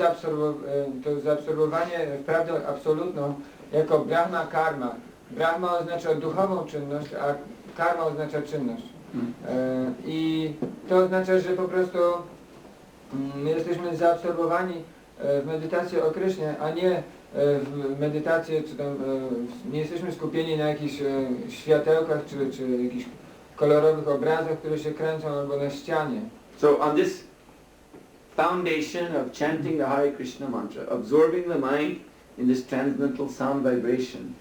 zaabsorbowanie w prawdę absolutną jako brahma karma. Brahma oznacza duchową czynność, a karma oznacza czynność. I to oznacza, że po prostu my jesteśmy zaabsorbowani w medytację o Krysznie, a nie w medytację, czy tam nie jesteśmy skupieni na jakichś światełkach, czy jakichś kolorowych obrazach, które się kręcą albo na ścianie. So on this foundation of chanting the Hare Krishna mantra, absorbing the mind in this transcendental sound vibration,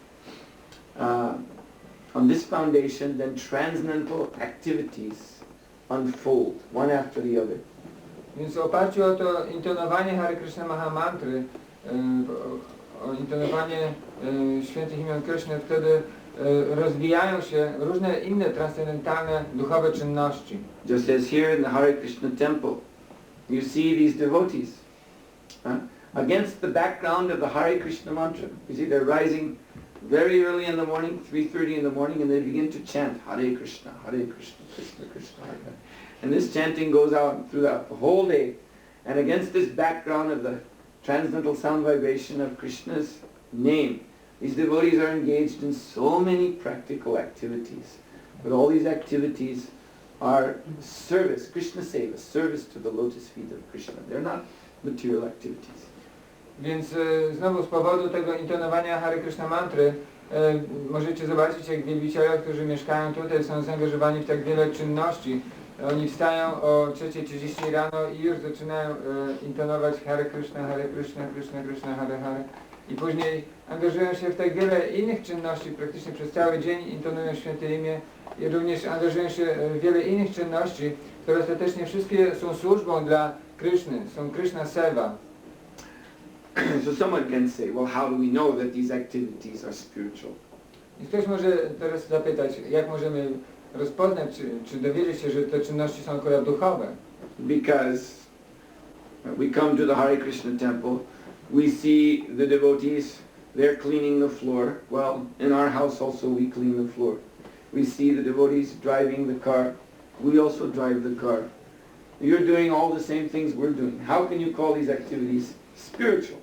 on this foundation then transcendental activities unfold, one after the other. Więc w oparciu o to intonowanie Hare Krishna Mahamantry, o intonowanie świętych imion Kryszny, wtedy rozwijają się różne inne transcendentalne duchowe czynności. Just as here in the Hare Krishna temple, you see these devotees against the background of the Hare Krishna mantra. You see they're rising very early in the morning, 3:30 in the morning, and they begin to chant Hare Krishna, Krishna Krishna, Hare Hare. And this chanting goes out throughout the whole day. And against this background of the transcendental sound vibration of Krishna's name, These devotees are engaged in so many practical activities. But all these activities are service, Krishna seva, service to the lotus feet of Krishna. They're not material activities. Więc znowu z powodu tego intonowania Hare Krishna mantry możecie zobaczyć, jak wielbiciele, którzy mieszkają tutaj, są zaangażowani w tak wiele czynności. Oni wstają o 3:30 rano i już zaczynają intonować Hare Krishna, Krishna Krishna, Hare Hare. I później angażują się w tak wiele innych czynności, praktycznie przez cały dzień intonują święte imię i również angażują się w wiele innych czynności, które ostatecznie wszystkie są służbą dla Krishny, są Krishna seva. So someone can say, well, how do we know that these activities are spiritual? I ktoś może teraz zapytać, jak możemy rozpoznać, czy dowiedzieć się, że te czynności są akurat duchowe? Because we come to the Hare Krishna temple, we see the devotees, they're cleaning the floor. Well, in our house also we clean the floor. We see the devotees driving the car. We also drive the car. You're doing all the same things we're doing. How can you call these activities spiritual?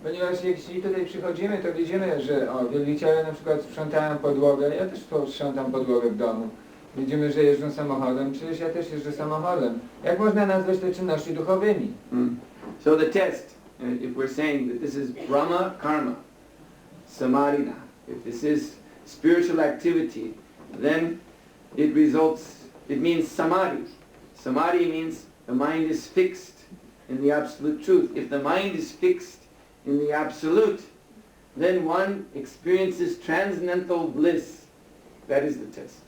Ponieważ jeśli tutaj przychodzimy, to widzimy, że wielbiciele na przykład sprzątają podłogę, ja też sprzątam podłogę w domu. Widzimy, że jeżdżą samochodem, przecież ja też jeżdżę samochodem. Jak można nazwać te czynności duchowymi? So the test, if we're saying that this is Brahma Karma, Samadhina, if this is spiritual activity, then it means Samadhi. Samadhi means the mind is fixed in the absolute truth. If the mind is fixed in the absolute, then one experiences transcendental bliss. That is the test.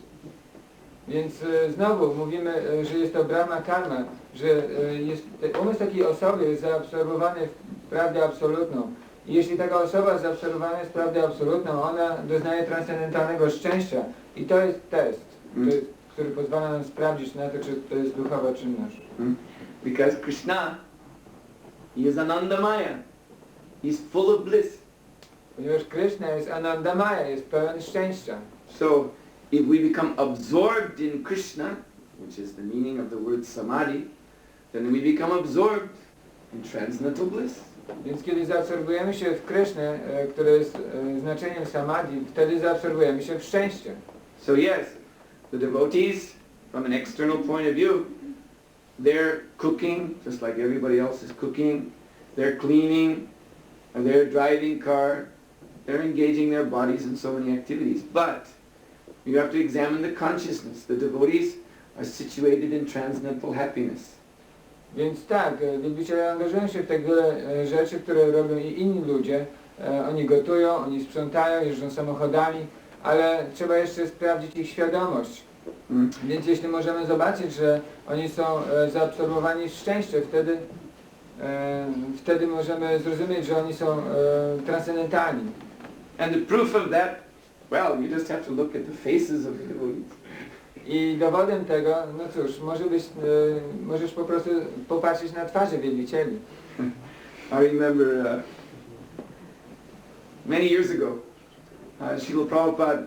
Więc znowu mówimy, że jest to Brahma Karma, że jest, umysł takiej osoby jest zaabsorbowany w prawdę absolutną. I jeśli taka osoba jest zaabsorbowana w prawdę absolutną, ona doznaje transcendentalnego szczęścia. I to jest test, który pozwala nam sprawdzić na to, czy to jest duchowa czynność. Because Krishna, he is Anandamaya. He's full of bliss. Ponieważ Krishna jest Anandamaya, jest pełen szczęścia. So, if we become absorbed in Krishna, which is the meaning of the word samadhi, then we become absorbed in transcendental bliss. Więc kiedy zaabsorbujemy się w Krishnę, które jest znaczeniem samadhi, wtedy zaabsorbujemy się w szczęście. So yes, the devotees, from an external point of view, they're cooking, just like everybody else is cooking, they're cleaning, and they're driving car, they're engaging their bodies in so many activities. But you have to examine the consciousness. The devotees are situated in transcendental happiness. Więc tak, wielbiciele angażują się w tak wiele rzeczy, które robią i inni ludzie. Oni gotują, oni sprzątają, jeżdżą samochodami, ale trzeba jeszcze sprawdzić ich świadomość. Więc jeśli możemy zobaczyć, że oni są zaabsorbowani w szczęście, wtedy możemy zrozumieć, że oni są transcendentalni. And the proof of that, well, you just have to look at the faces of the devotees. I dowodem tego, no cóż, możesz po prostu popatrzeć na twarze wielbicieli. I remember many years ago, Srila Prabhupada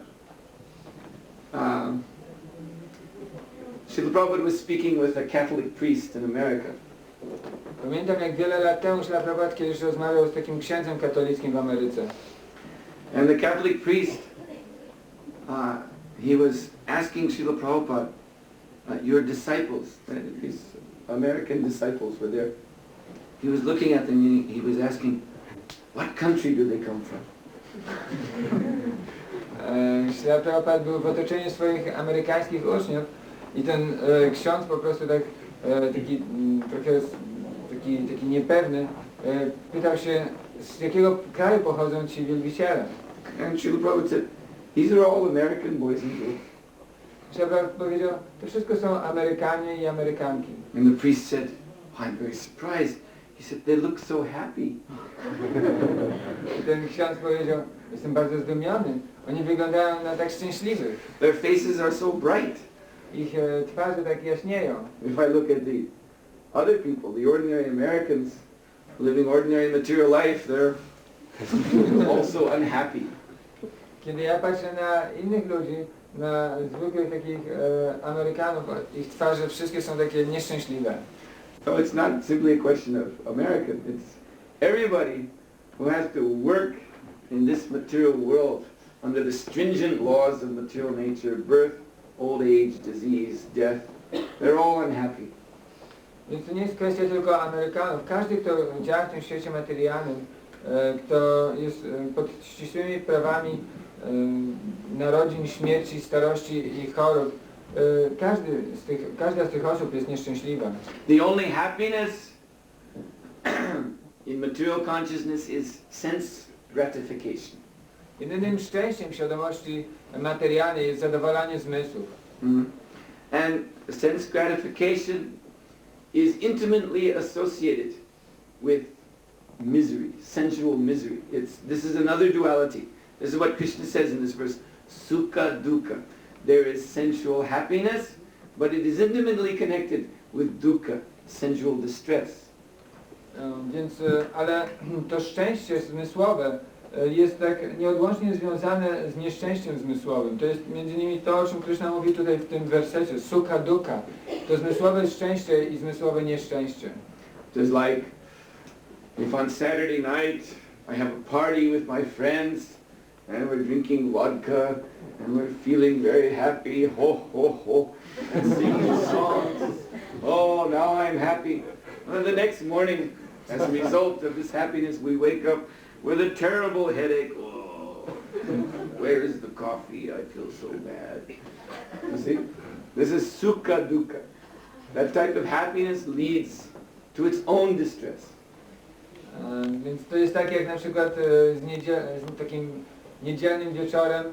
was speaking with a Catholic priest in America. Pamiętam, jak wiele lat temu Srila Prabhupada kiedyś rozmawiał z takim księdzem katolickim w Ameryce. And the Catholic priest, he was asking Srila Prabhupada, your disciples, his American disciples were there. He was looking at them and he was asking, what country do they come from? Srila Prabhupada był w otoczeniu swoich amerykańskich uczniów i ten ksiądz po prostu tak taki niepewny pytał się, z jakiego kraju pochodzą ci wielbiciele. And Srila Prabhupada said, these are all American boys and girls. Srila Prabhupada powiedział, to wszystko są Amerykanie i Amerykanki. And the priest said, oh, I'm very surprised. He said, they look so happy. I ten ksiądz powiedział, jestem bardzo zdumiony. Oni wyglądają na tak szczęśliwych. Their faces are so bright. Ich twarze tak jaśnieją. If I look at the other people, the ordinary Americans living ordinary material life, they're also unhappy. Kiedy ja patrzę na innych ludzi, na zwykłych takich Amerykanów, ich twarze wszystkie są takie nieszczęśliwe. So it's not simply a question of American, it's everybody who has to work in this material world, under the stringent laws of material nature, birth, old age, disease, death, they're all unhappy. Więc to nie jest kwestia tylko Amerykanów. Każdy, kto działa w tym świecie materialnym, kto jest pod ścisłymi prawami narodzin, śmierci, starości i chorób, każda z tych osób jest nieszczęśliwa. The only happiness in material consciousness is sense gratification. Jedynym szczęściem świadomości materialnej jest zadowalanie zmysłów. And sense gratification is intimately associated with misery, sensual misery. This is another duality. This is what Krishna says in this verse, sukha dukkha. There is sensual happiness, but it is intimately connected with dukkha, sensual distress. Więc, ale to szczęście zmysłowe jest tak nieodłącznie związane z nieszczęściem zmysłowym. To jest między innymi to, o czym Krishna mówi tutaj w tym wersecie, sukha dukkha. To zmysłowe szczęście i zmysłowe nieszczęście. It is like if on Saturday night I have a party with my friends and we're drinking vodka and we're feeling very happy, ho ho ho, and singing songs. Oh, now I'm happy. And the next morning, as a result of this happiness, we wake up with a terrible headache. Oh, where is the coffee? I feel so bad. You see, this is sukha dukkha. That type of happiness leads to its own distress. Więc to jest tak jak na przykład z takim niedzielnym wieczorem,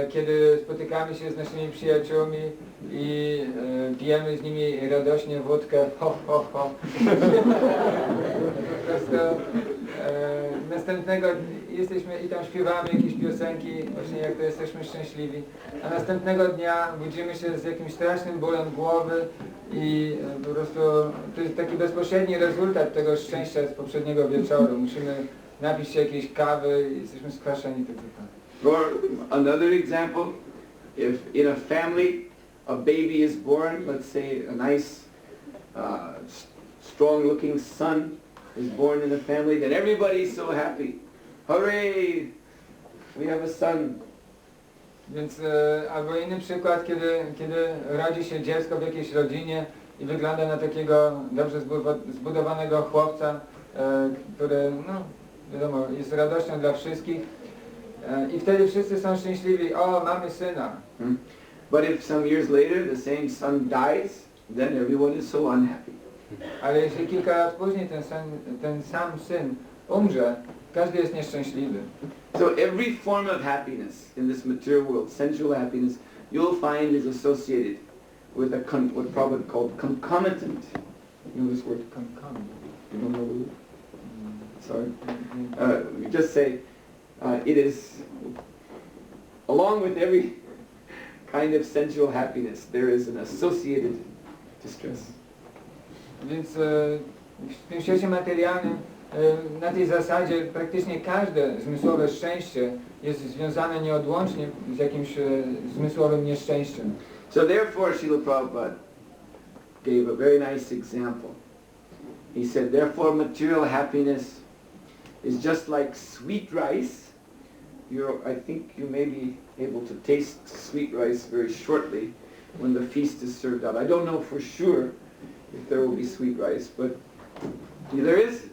kiedy spotykamy się z naszymi przyjaciółmi i pijemy z nimi radośnie wódkę, ho, ho, ho. Po prostu następnego jesteśmy i tam śpiewamy jakieś piosenki, właśnie jak to jesteśmy szczęśliwi, a następnego dnia budzimy się z jakimś strasznym bólem głowy i po prostu to jest taki bezpośredni rezultat tego szczęścia z poprzedniego wieczoru. Musimy napić się jakiejś kawy i jesteśmy skwaszeni tak zupełnie. Or another example, if in a family a baby is born, let's say a nice, strong-looking son is born in a family, then everybody's so happy. Hooray! We have a son. Więc albo inny przykład, kiedy rodzi się dziecko w jakiejś rodzinie i wygląda na takiego dobrze zbudowanego chłopca, który, no wiadomo, jest radością dla wszystkich. I wtedy wszyscy są szczęśliwi, o, mamy syna. But if some years later the same son dies, then everyone is so unhappy. Ale jeśli kilka lat później ten sam syn umrze, każdy jest nieszczęśliwy. So every form of happiness in this material world, sensual happiness, you'll find is associated with what Prabhupada called concomitant. You know this word? Concomitant. You don't know the word? Sorry. You just say, it is, along with every kind of sensual happiness, there is an associated distress. Więc w tym świecie materialnym na tej zasadzie praktycznie każde zmysłowe szczęście jest związane nieodłącznie z jakimś zmysłowym nieszczęściem. So therefore, Srila Prabhupada gave a very nice example. He said, therefore material happiness is just like sweet rice. I think you may be able to taste sweet rice very shortly when the feast is served out. I don't know for sure if there will be sweet rice, but there is.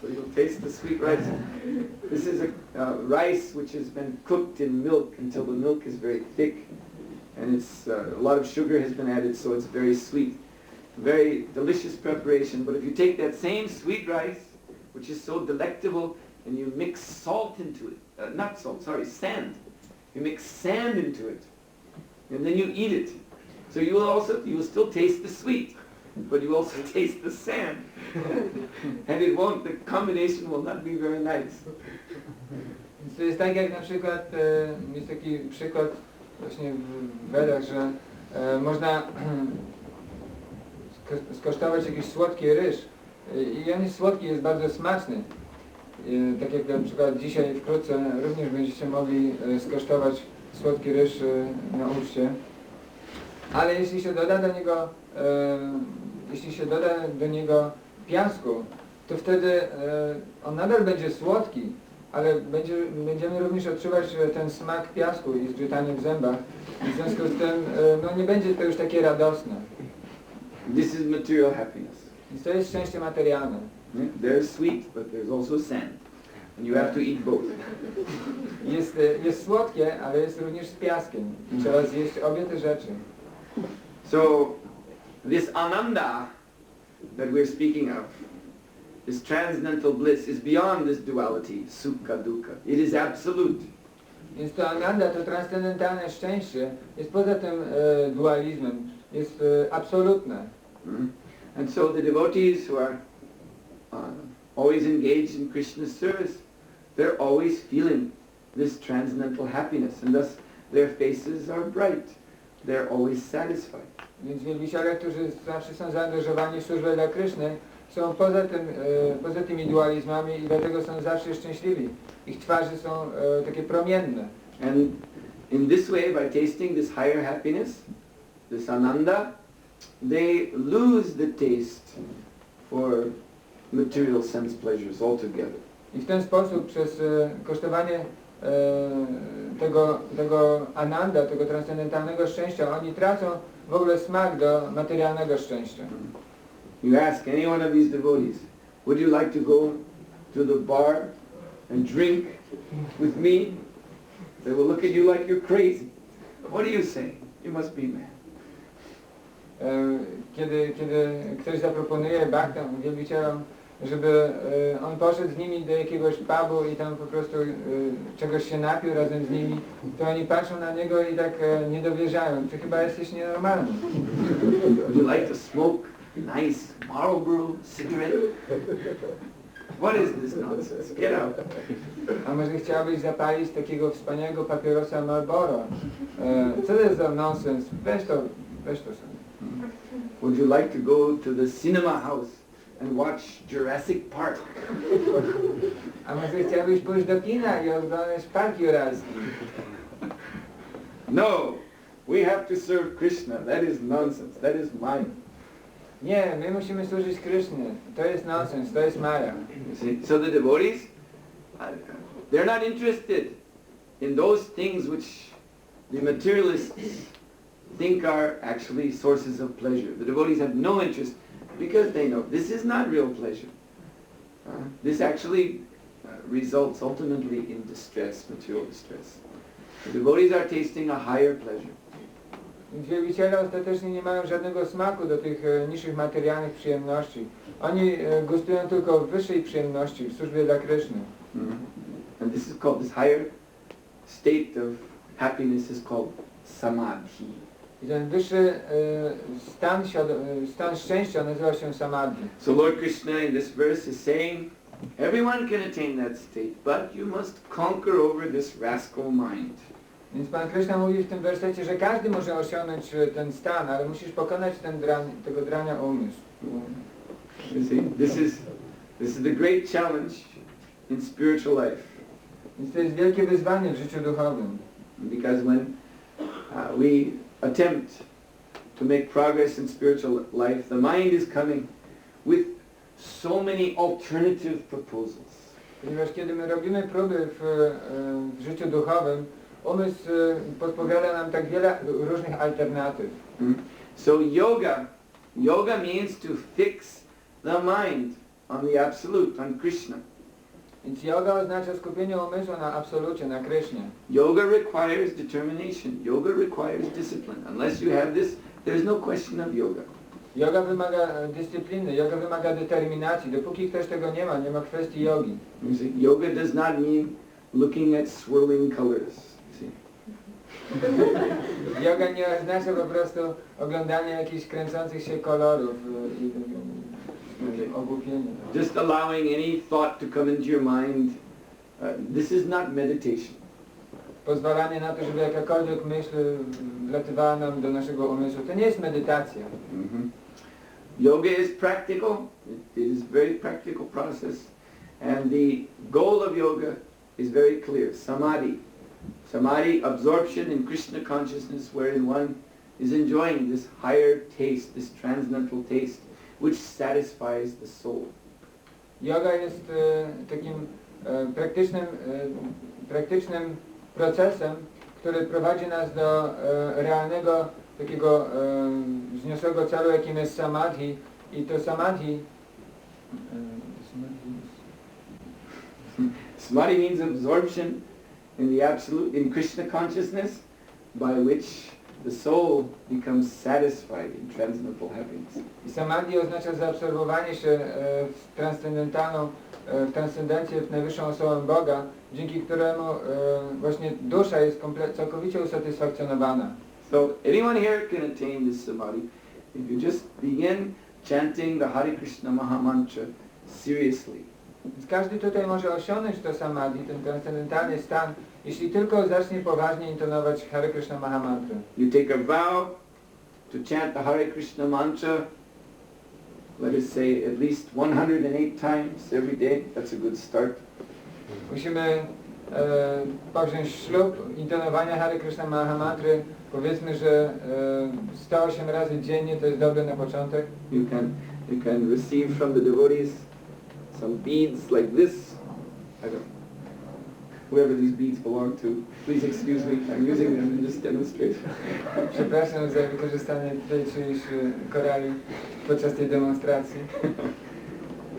So you'll taste the sweet rice. This is a rice which has been cooked in milk until the milk is very thick, and it's a lot of sugar has been added, so it's very sweet. Very delicious preparation. But if you take that same sweet rice, which is so delectable, and you mix salt into it, not salt, sorry, sand. You mix sand into it, and then you eat it. So you will still taste the sweet, but you also taste the sand. And the combination will not be very nice. To jest tak jak na przykład, jest taki przykład właśnie w Wedach, że można skosztować jakiś słodki ryż i on jest słodki, jest bardzo smaczny. Tak jak na przykład dzisiaj wkrótce również będziecie mogli skosztować słodki ryż na uczcie. Ale jeśli się doda do niego piasku, to wtedy on nadal będzie słodki, ale będziemy również odczuwać ten smak piasku i zgrzytanie w zębach. W związku z tym no, nie będzie to już takie radosne. This is material happiness. Więc to jest szczęście materialne. They're sweet, but there's also sand. And you have to eat both. Jest słodkie, ale jest również z piaskiem. Trzeba zjeść obie te rzeczy. So, this ananda that we're speaking of, this transcendental bliss, is beyond this duality, sukha, dukkha. It is absolute. Więc to ananda, to transcendentalne szczęście jest poza tym dualizmem, jest absolutne. And so the devotees who are always engaged in Krishna's service, they're always feeling this transcendental happiness, and thus their faces are bright. They're always satisfied. Więc wielbiciele, którzy zawsze są zaangażowani w służbę dla Kryszny, są poza tymi dualizmami i dlatego są zawsze szczęśliwi. Ich twarze są takie promienne. And in this way, by tasting this higher happiness, this ananda, they lose the taste for material sense pleasures altogether. I w ten sposób przez kosztowanie tego ananda, tego transcendentalnego szczęścia, oni tracą w ogóle smak do materialnego szczęścia. You ask any one of these devotees, would you like to go to the bar and drink with me? They will look at you like you're crazy. What do you say? You must be mad. Kiedy ktoś zaproponuje bhaktom, wielbicielom, żeby on poszedł z nimi do jakiegoś pubu i tam po prostu czegoś się napił razem z nimi, to oni patrzą na niego i tak nie dowierzają. Ty chyba jesteś nienormalny. Would you like to smoke nice Marlboro cigarette? What is this nonsense? Get out. A może chciałbyś zapalić takiego wspaniałego papierosa Marlboro? Co to jest za nonsens? Weź to sobie. Would you like to go to the cinema house and watch Jurassic Park? A może chciałbyś pójść do kina i oglądać Park Juralski? No, we have to serve Krishna. That is nonsense. That is mine. Nie, my musimy służyć Krysznie. To jest nonsens, to jest maja. So the devotees, they're not interested in those things which the materialists think are actually sources of pleasure. The devotees have no interest because they know this is not real pleasure. This actually results ultimately in distress, material distress. The devotees are tasting a higher pleasure. Wielbiciele ostatecznie nie mają żadnego smaku do tych niższych materialnych przyjemności. Oni gustują tylko wyższej przyjemności w służbie dla Kryszny. And this is called, this higher state of happiness is called samadhi. I ten wyższy stan szczęścia nazywa się samadhi. So Lord Krishna in this verse is saying, everyone can attain that state, but you must conquer over this rascal mind. Więc Pan Kryszna mówi w tym wersecie, że każdy może osiągnąć ten stan, ale musisz pokonać tego drania umysł. You see, this is the great challenge in spiritual life. Więc to jest wielkie wyzwanie w życiu duchowym. Because when we attempt to make progress in spiritual life, the mind is coming with so many alternative proposals. Ponieważ kiedy my robimy próby w życiu duchowym, umysł podpowiada nam tak wiele różnych alternatyw. So yoga means to fix the mind on the absolute, on Krishna. Więc yoga oznacza skupienie umysłu na absolucie, na Krysznie. Yoga requires determination. Yoga requires discipline. Unless you have this, there's no question of yoga. Yoga wymaga dyscypliny, yoga wymaga determinacji. Dopóki ktoś tego nie ma kwestii jogi. You see, yoga does not mean looking at swirling colors. Yoga nie oznacza po prostu oglądania jakichś kręcących się kolorów i ogłupienia. Just allowing any thought to come into your mind. This is not meditation. Pozwalanie na to, żeby jakakolwiek myśl wlatywała nam do naszego umysłu, to nie jest medytacja. Yoga is practical. It is a very practical process. And the goal of yoga is very clear. Samadhi. Samadhi, absorption in Krishna consciousness, wherein one is enjoying this higher taste, this transcendental taste, which satisfies the soul. Yoga jest takim praktycznym procesem, który prowadzi nas do realnego, takiego wzniosłego celu, jakim jest samadhi. I to samadhi... Samadhi means absorption in the absolute, in Krishna consciousness, by which the soul becomes satisfied in transcendental happiness. I samadhi oznacza zaabsorbowanie się w transcendentalną, w transcendencję, w najwyższą osobę Boga, dzięki któremu właśnie dusza jest całkowicie usatysfakcjonowana. So anyone here can attain this samadhi if you just begin chanting the Hare Krishna Maha Mantra seriously. Więc każdy tutaj może osiągnąć to samadhi, ten transcendentalny stan, jeśli tylko zacznie poważnie intonować Hare Krishna Maha Mantrę. You take a vow to chant the Hare Krishna mantra, let us say at least 108 times every day. That's a good start. Musimy powziąć ślub intonowania Hare Krishna Maha Mantry. Powiedzmy, że 108 razy dziennie to jest dobre na początek. You can receive from the devotees some beads like this. I don't whoever these beads belong to, please excuse me, I'm using them in this demonstration. Przepraszam za wykorzystanie tej czyjejś korali podczas tej demonstracji.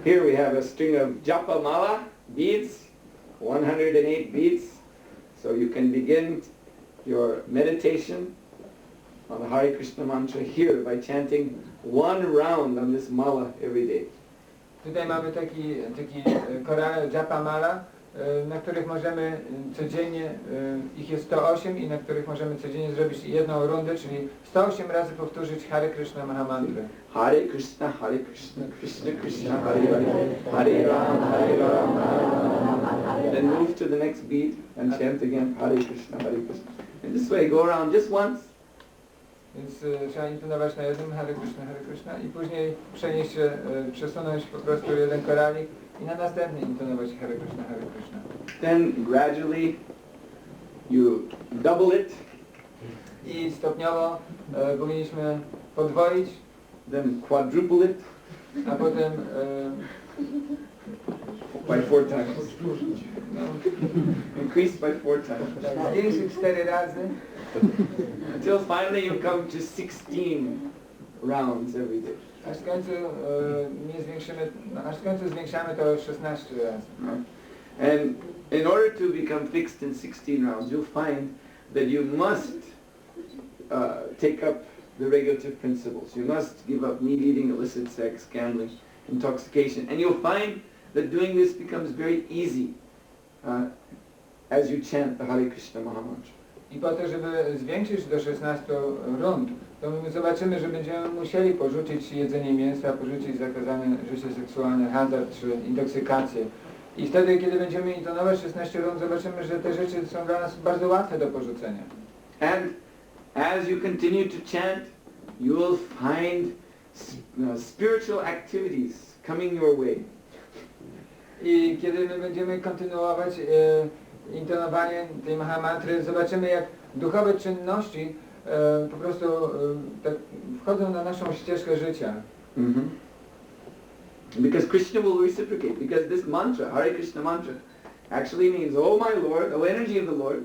Here we have a string of japa mala beads, 108 beads. So you can begin your meditation on the Hare Krishna mantra here by chanting one round on this mala every day. Tutaj mamy taki korale japa mala, na których możemy codziennie, ich jest 108 i na których możemy codziennie zrobić jedną rundę, czyli 108 razy powtórzyć Hare Krishna Maha Mantrę. Hare Krishna, Krishna Krishna, Hare Hare, Hare Ram, Hare Ram, Hare. Then move to the next beat and chant again Hare Krishna, Hare Krishna. And this way go around just once. Więc trzeba intonować na jednym Hare Krishna i później przenieść się, przesunąć po prostu jeden koralik i na następny intonować Hare Krishna. Then gradually you double it. I stopniowo powinniśmy podwoić. Then quadruple it. A potem by 4 times. Increase by 4 times. Tak, zwiększyć 4 razy. Until finally you come to 16 rounds every day. Aż w końcu zwiększamy to 16 razy. And in order to become fixed in 16 rounds, you'll find that you must take up the regulative principles. You must give up meat eating, illicit sex, gambling, intoxication. And you'll find that doing this becomes very easy as you chant the Hare Krishna Maha Mantra. I po to, żeby zwiększyć do 16 rund, to my zobaczymy, że będziemy musieli porzucić jedzenie mięsa, porzucić zakazane życie seksualne, hazard czy intoksykację. I wtedy, kiedy będziemy intonować 16 rund, zobaczymy, że te rzeczy są dla nas bardzo łatwe do porzucenia. And as you continue to chant, you will find spiritual activities coming your way. I kiedy my będziemy kontynuować intonowanie tej Mahamantry, zobaczymy, jak duchowe czynności po prostu tak wchodzą na naszą ścieżkę życia. Because Krishna will reciprocate. Because this mantra, Hare Krishna mantra, actually means, oh my Lord, oh energy of the Lord,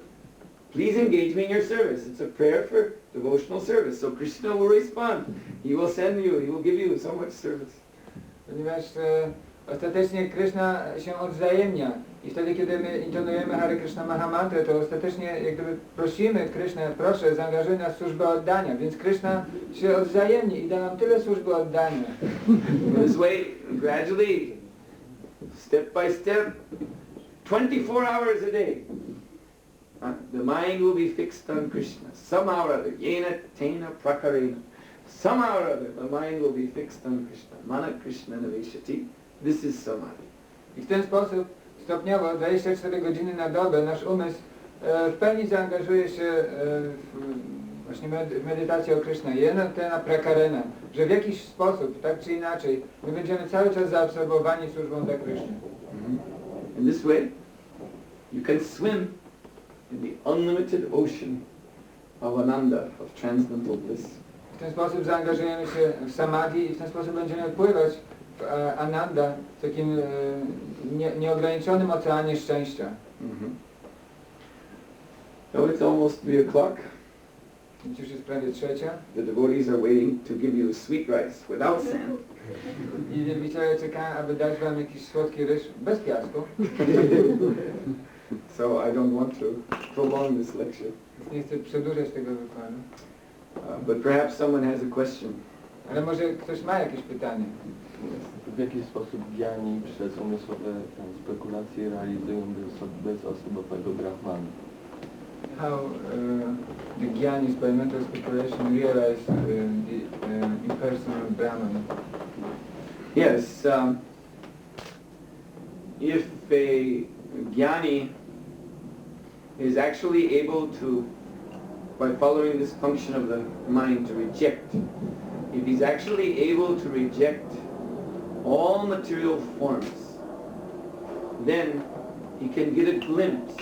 please engage me in your service. It's a prayer for devotional service. So Krishna will respond. He will send you, he will give you so much service. Ponieważ ostatecznie Krishna się odwzajemnia. I wtedy, kiedy my intonujemy Hare Krishna Maha Mantrę, to ostatecznie jak gdyby prosimy Krishnę, proszę, zaangażuj nas w służbę oddania. Więc Krishna się odwzajemni i da nam tyle służby oddania. This way, gradually, step by step, 24 hours a day, the mind will be fixed on Krishna. Somehow or other, yena tena prakarena. Somehow or other, the mind will be fixed on Krishna. Mana Krishna naveshati. This is samadhi. I w ten sposób stopniowo, 24 godziny na dobę, nasz umysł w pełni zaangażuje się właśnie w medytację o Krishna, jena tena prakarena, że w jakiś sposób, tak czy inaczej, my będziemy cały czas zaabsorbowani służbą dla Krishny. In this way, you can swim in the unlimited ocean of ananda, of transcendental bliss. W ten sposób zaangażujemy się w samadhi i w ten sposób będziemy pływać w Ananda, w takim nieograniczonym oceanie szczęścia. Now it's almost 3 o'clock. Już jest prawie 3. The devotees are waiting to give you sweet rice without sand. I wielbiciele czekają, aby dać wam jakiś słodki ryż bez piasku. So I don't want to prolong this lecture. Nie chcę przedłużać tego wykładu. But perhaps someone has a question. Ale może ktoś ma jakieś pytanie. W jaki sposób jnani przez umysłowe spekulacje realizują bezosobowego brahmana? How the jnanis by mental speculation realize the impersonal Brahman? Yes, if a jnani is actually able to, by following this function of the mind, to reject, if he's actually able to reject all material forms, then he can get a glimpse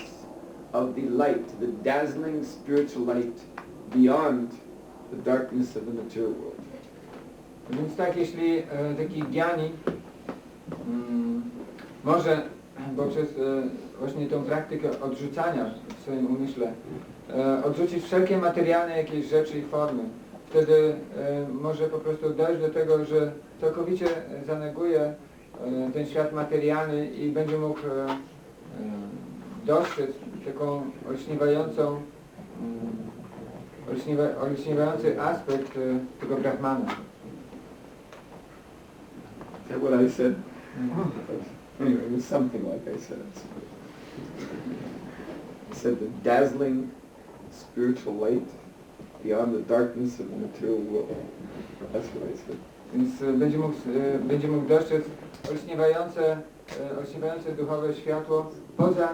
of the light, the dazzling spiritual light beyond the darkness of the material world. Więc tak, jeśli taki jnani może poprzez właśnie tą praktykę odrzucania w swoim umyśle odrzucić wszelkie materialne jakieś rzeczy i formy, wtedy może po prostu dojść do tego, że całkowicie zaneguje ten świat materialny i będzie mógł dostrzec taką olśniewający aspekt tego Brahmana. Is that what I said? Anyway, it was something like I said. I said the dazzling spiritual light beyond the darkness of the material world. That's what I said. Więc będzie mógł dostrzec olśniewające duchowe światło poza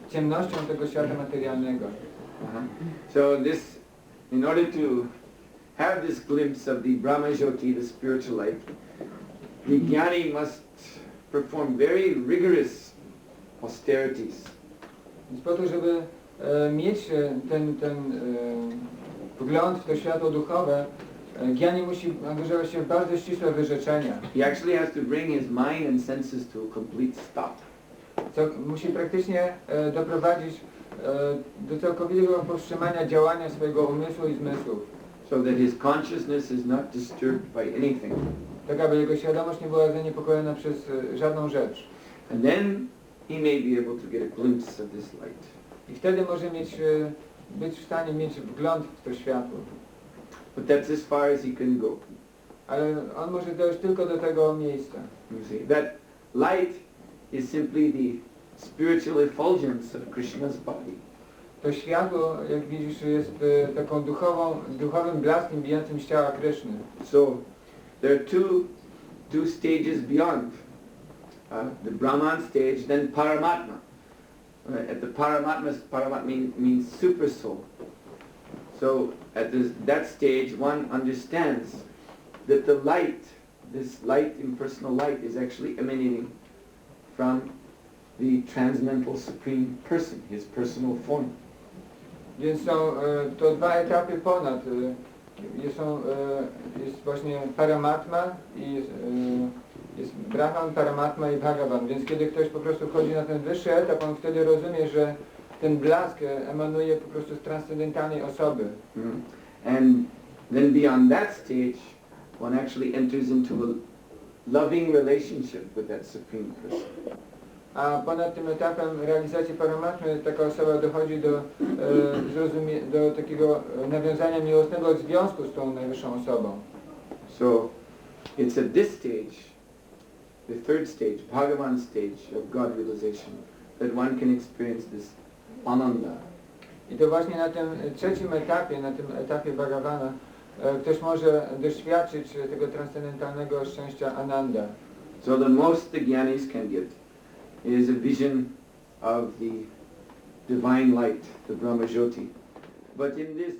ciemnością tego świata materialnego. So this, in order to have this glimpse of the Brahmajyoti, the spiritual light, the jnani must perform very rigorous austerities. Więc po to, żeby mieć ten wgląd w to światło duchowe, jnani musi angażować się w bardzo ścisłe wyrzeczenia. He actually has to bring his mind and senses to a complete stop. Co musi praktycznie doprowadzić do całkowitego powstrzymania działania swojego umysłu i zmysłów. So that his consciousness is not disturbed by anything. Tak, aby jego świadomość nie była zaniepokojona przez żadną rzecz. And then he may be able to get a glimpse of this light. I wtedy może być w stanie mieć wgląd w to światło. But that's as far as he can go. Ale on może dojść tylko do tego miejsca. You see, that light is simply the spiritual effulgence of Krishna's body. To światło, jak widzisz, jest taką duchowym blaskiem bijącym z ciała Kryszny. So there are two stages beyond. The Brahman stage, then Paramatma. At the Paramatma means super soul. So at that stage one understands that the light, this light, impersonal light, is actually emanating from the transcendental supreme person, his personal form. Więc są to dwa etapy ponad. Jest właśnie Paramatma i jest Brahman, Paramatma i Bhagavan. Więc kiedy ktoś po prostu wchodzi na ten wyższy etap, on wtedy rozumie, że ten blask emanuje po prostu z transcendentalnej osoby. And then beyond that stage, one actually enters into a loving relationship with that supreme person. A ponad tym etapem realizacji Paramatmy taka osoba dochodzi do takiego nawiązania miłosnego związku z tą najwyższą osobą. So it's at this stage, the third stage, Bhagavan stage of God realization, that one can experience this ananda. I to właśnie na tym trzecim etapie, na tym etapie Bhagavana, ktoś może doświadczyć tego transcendentalnego szczęścia Ananda. So the most the jnanis can get is a vision of the divine light, the Brahmajyoti. But in this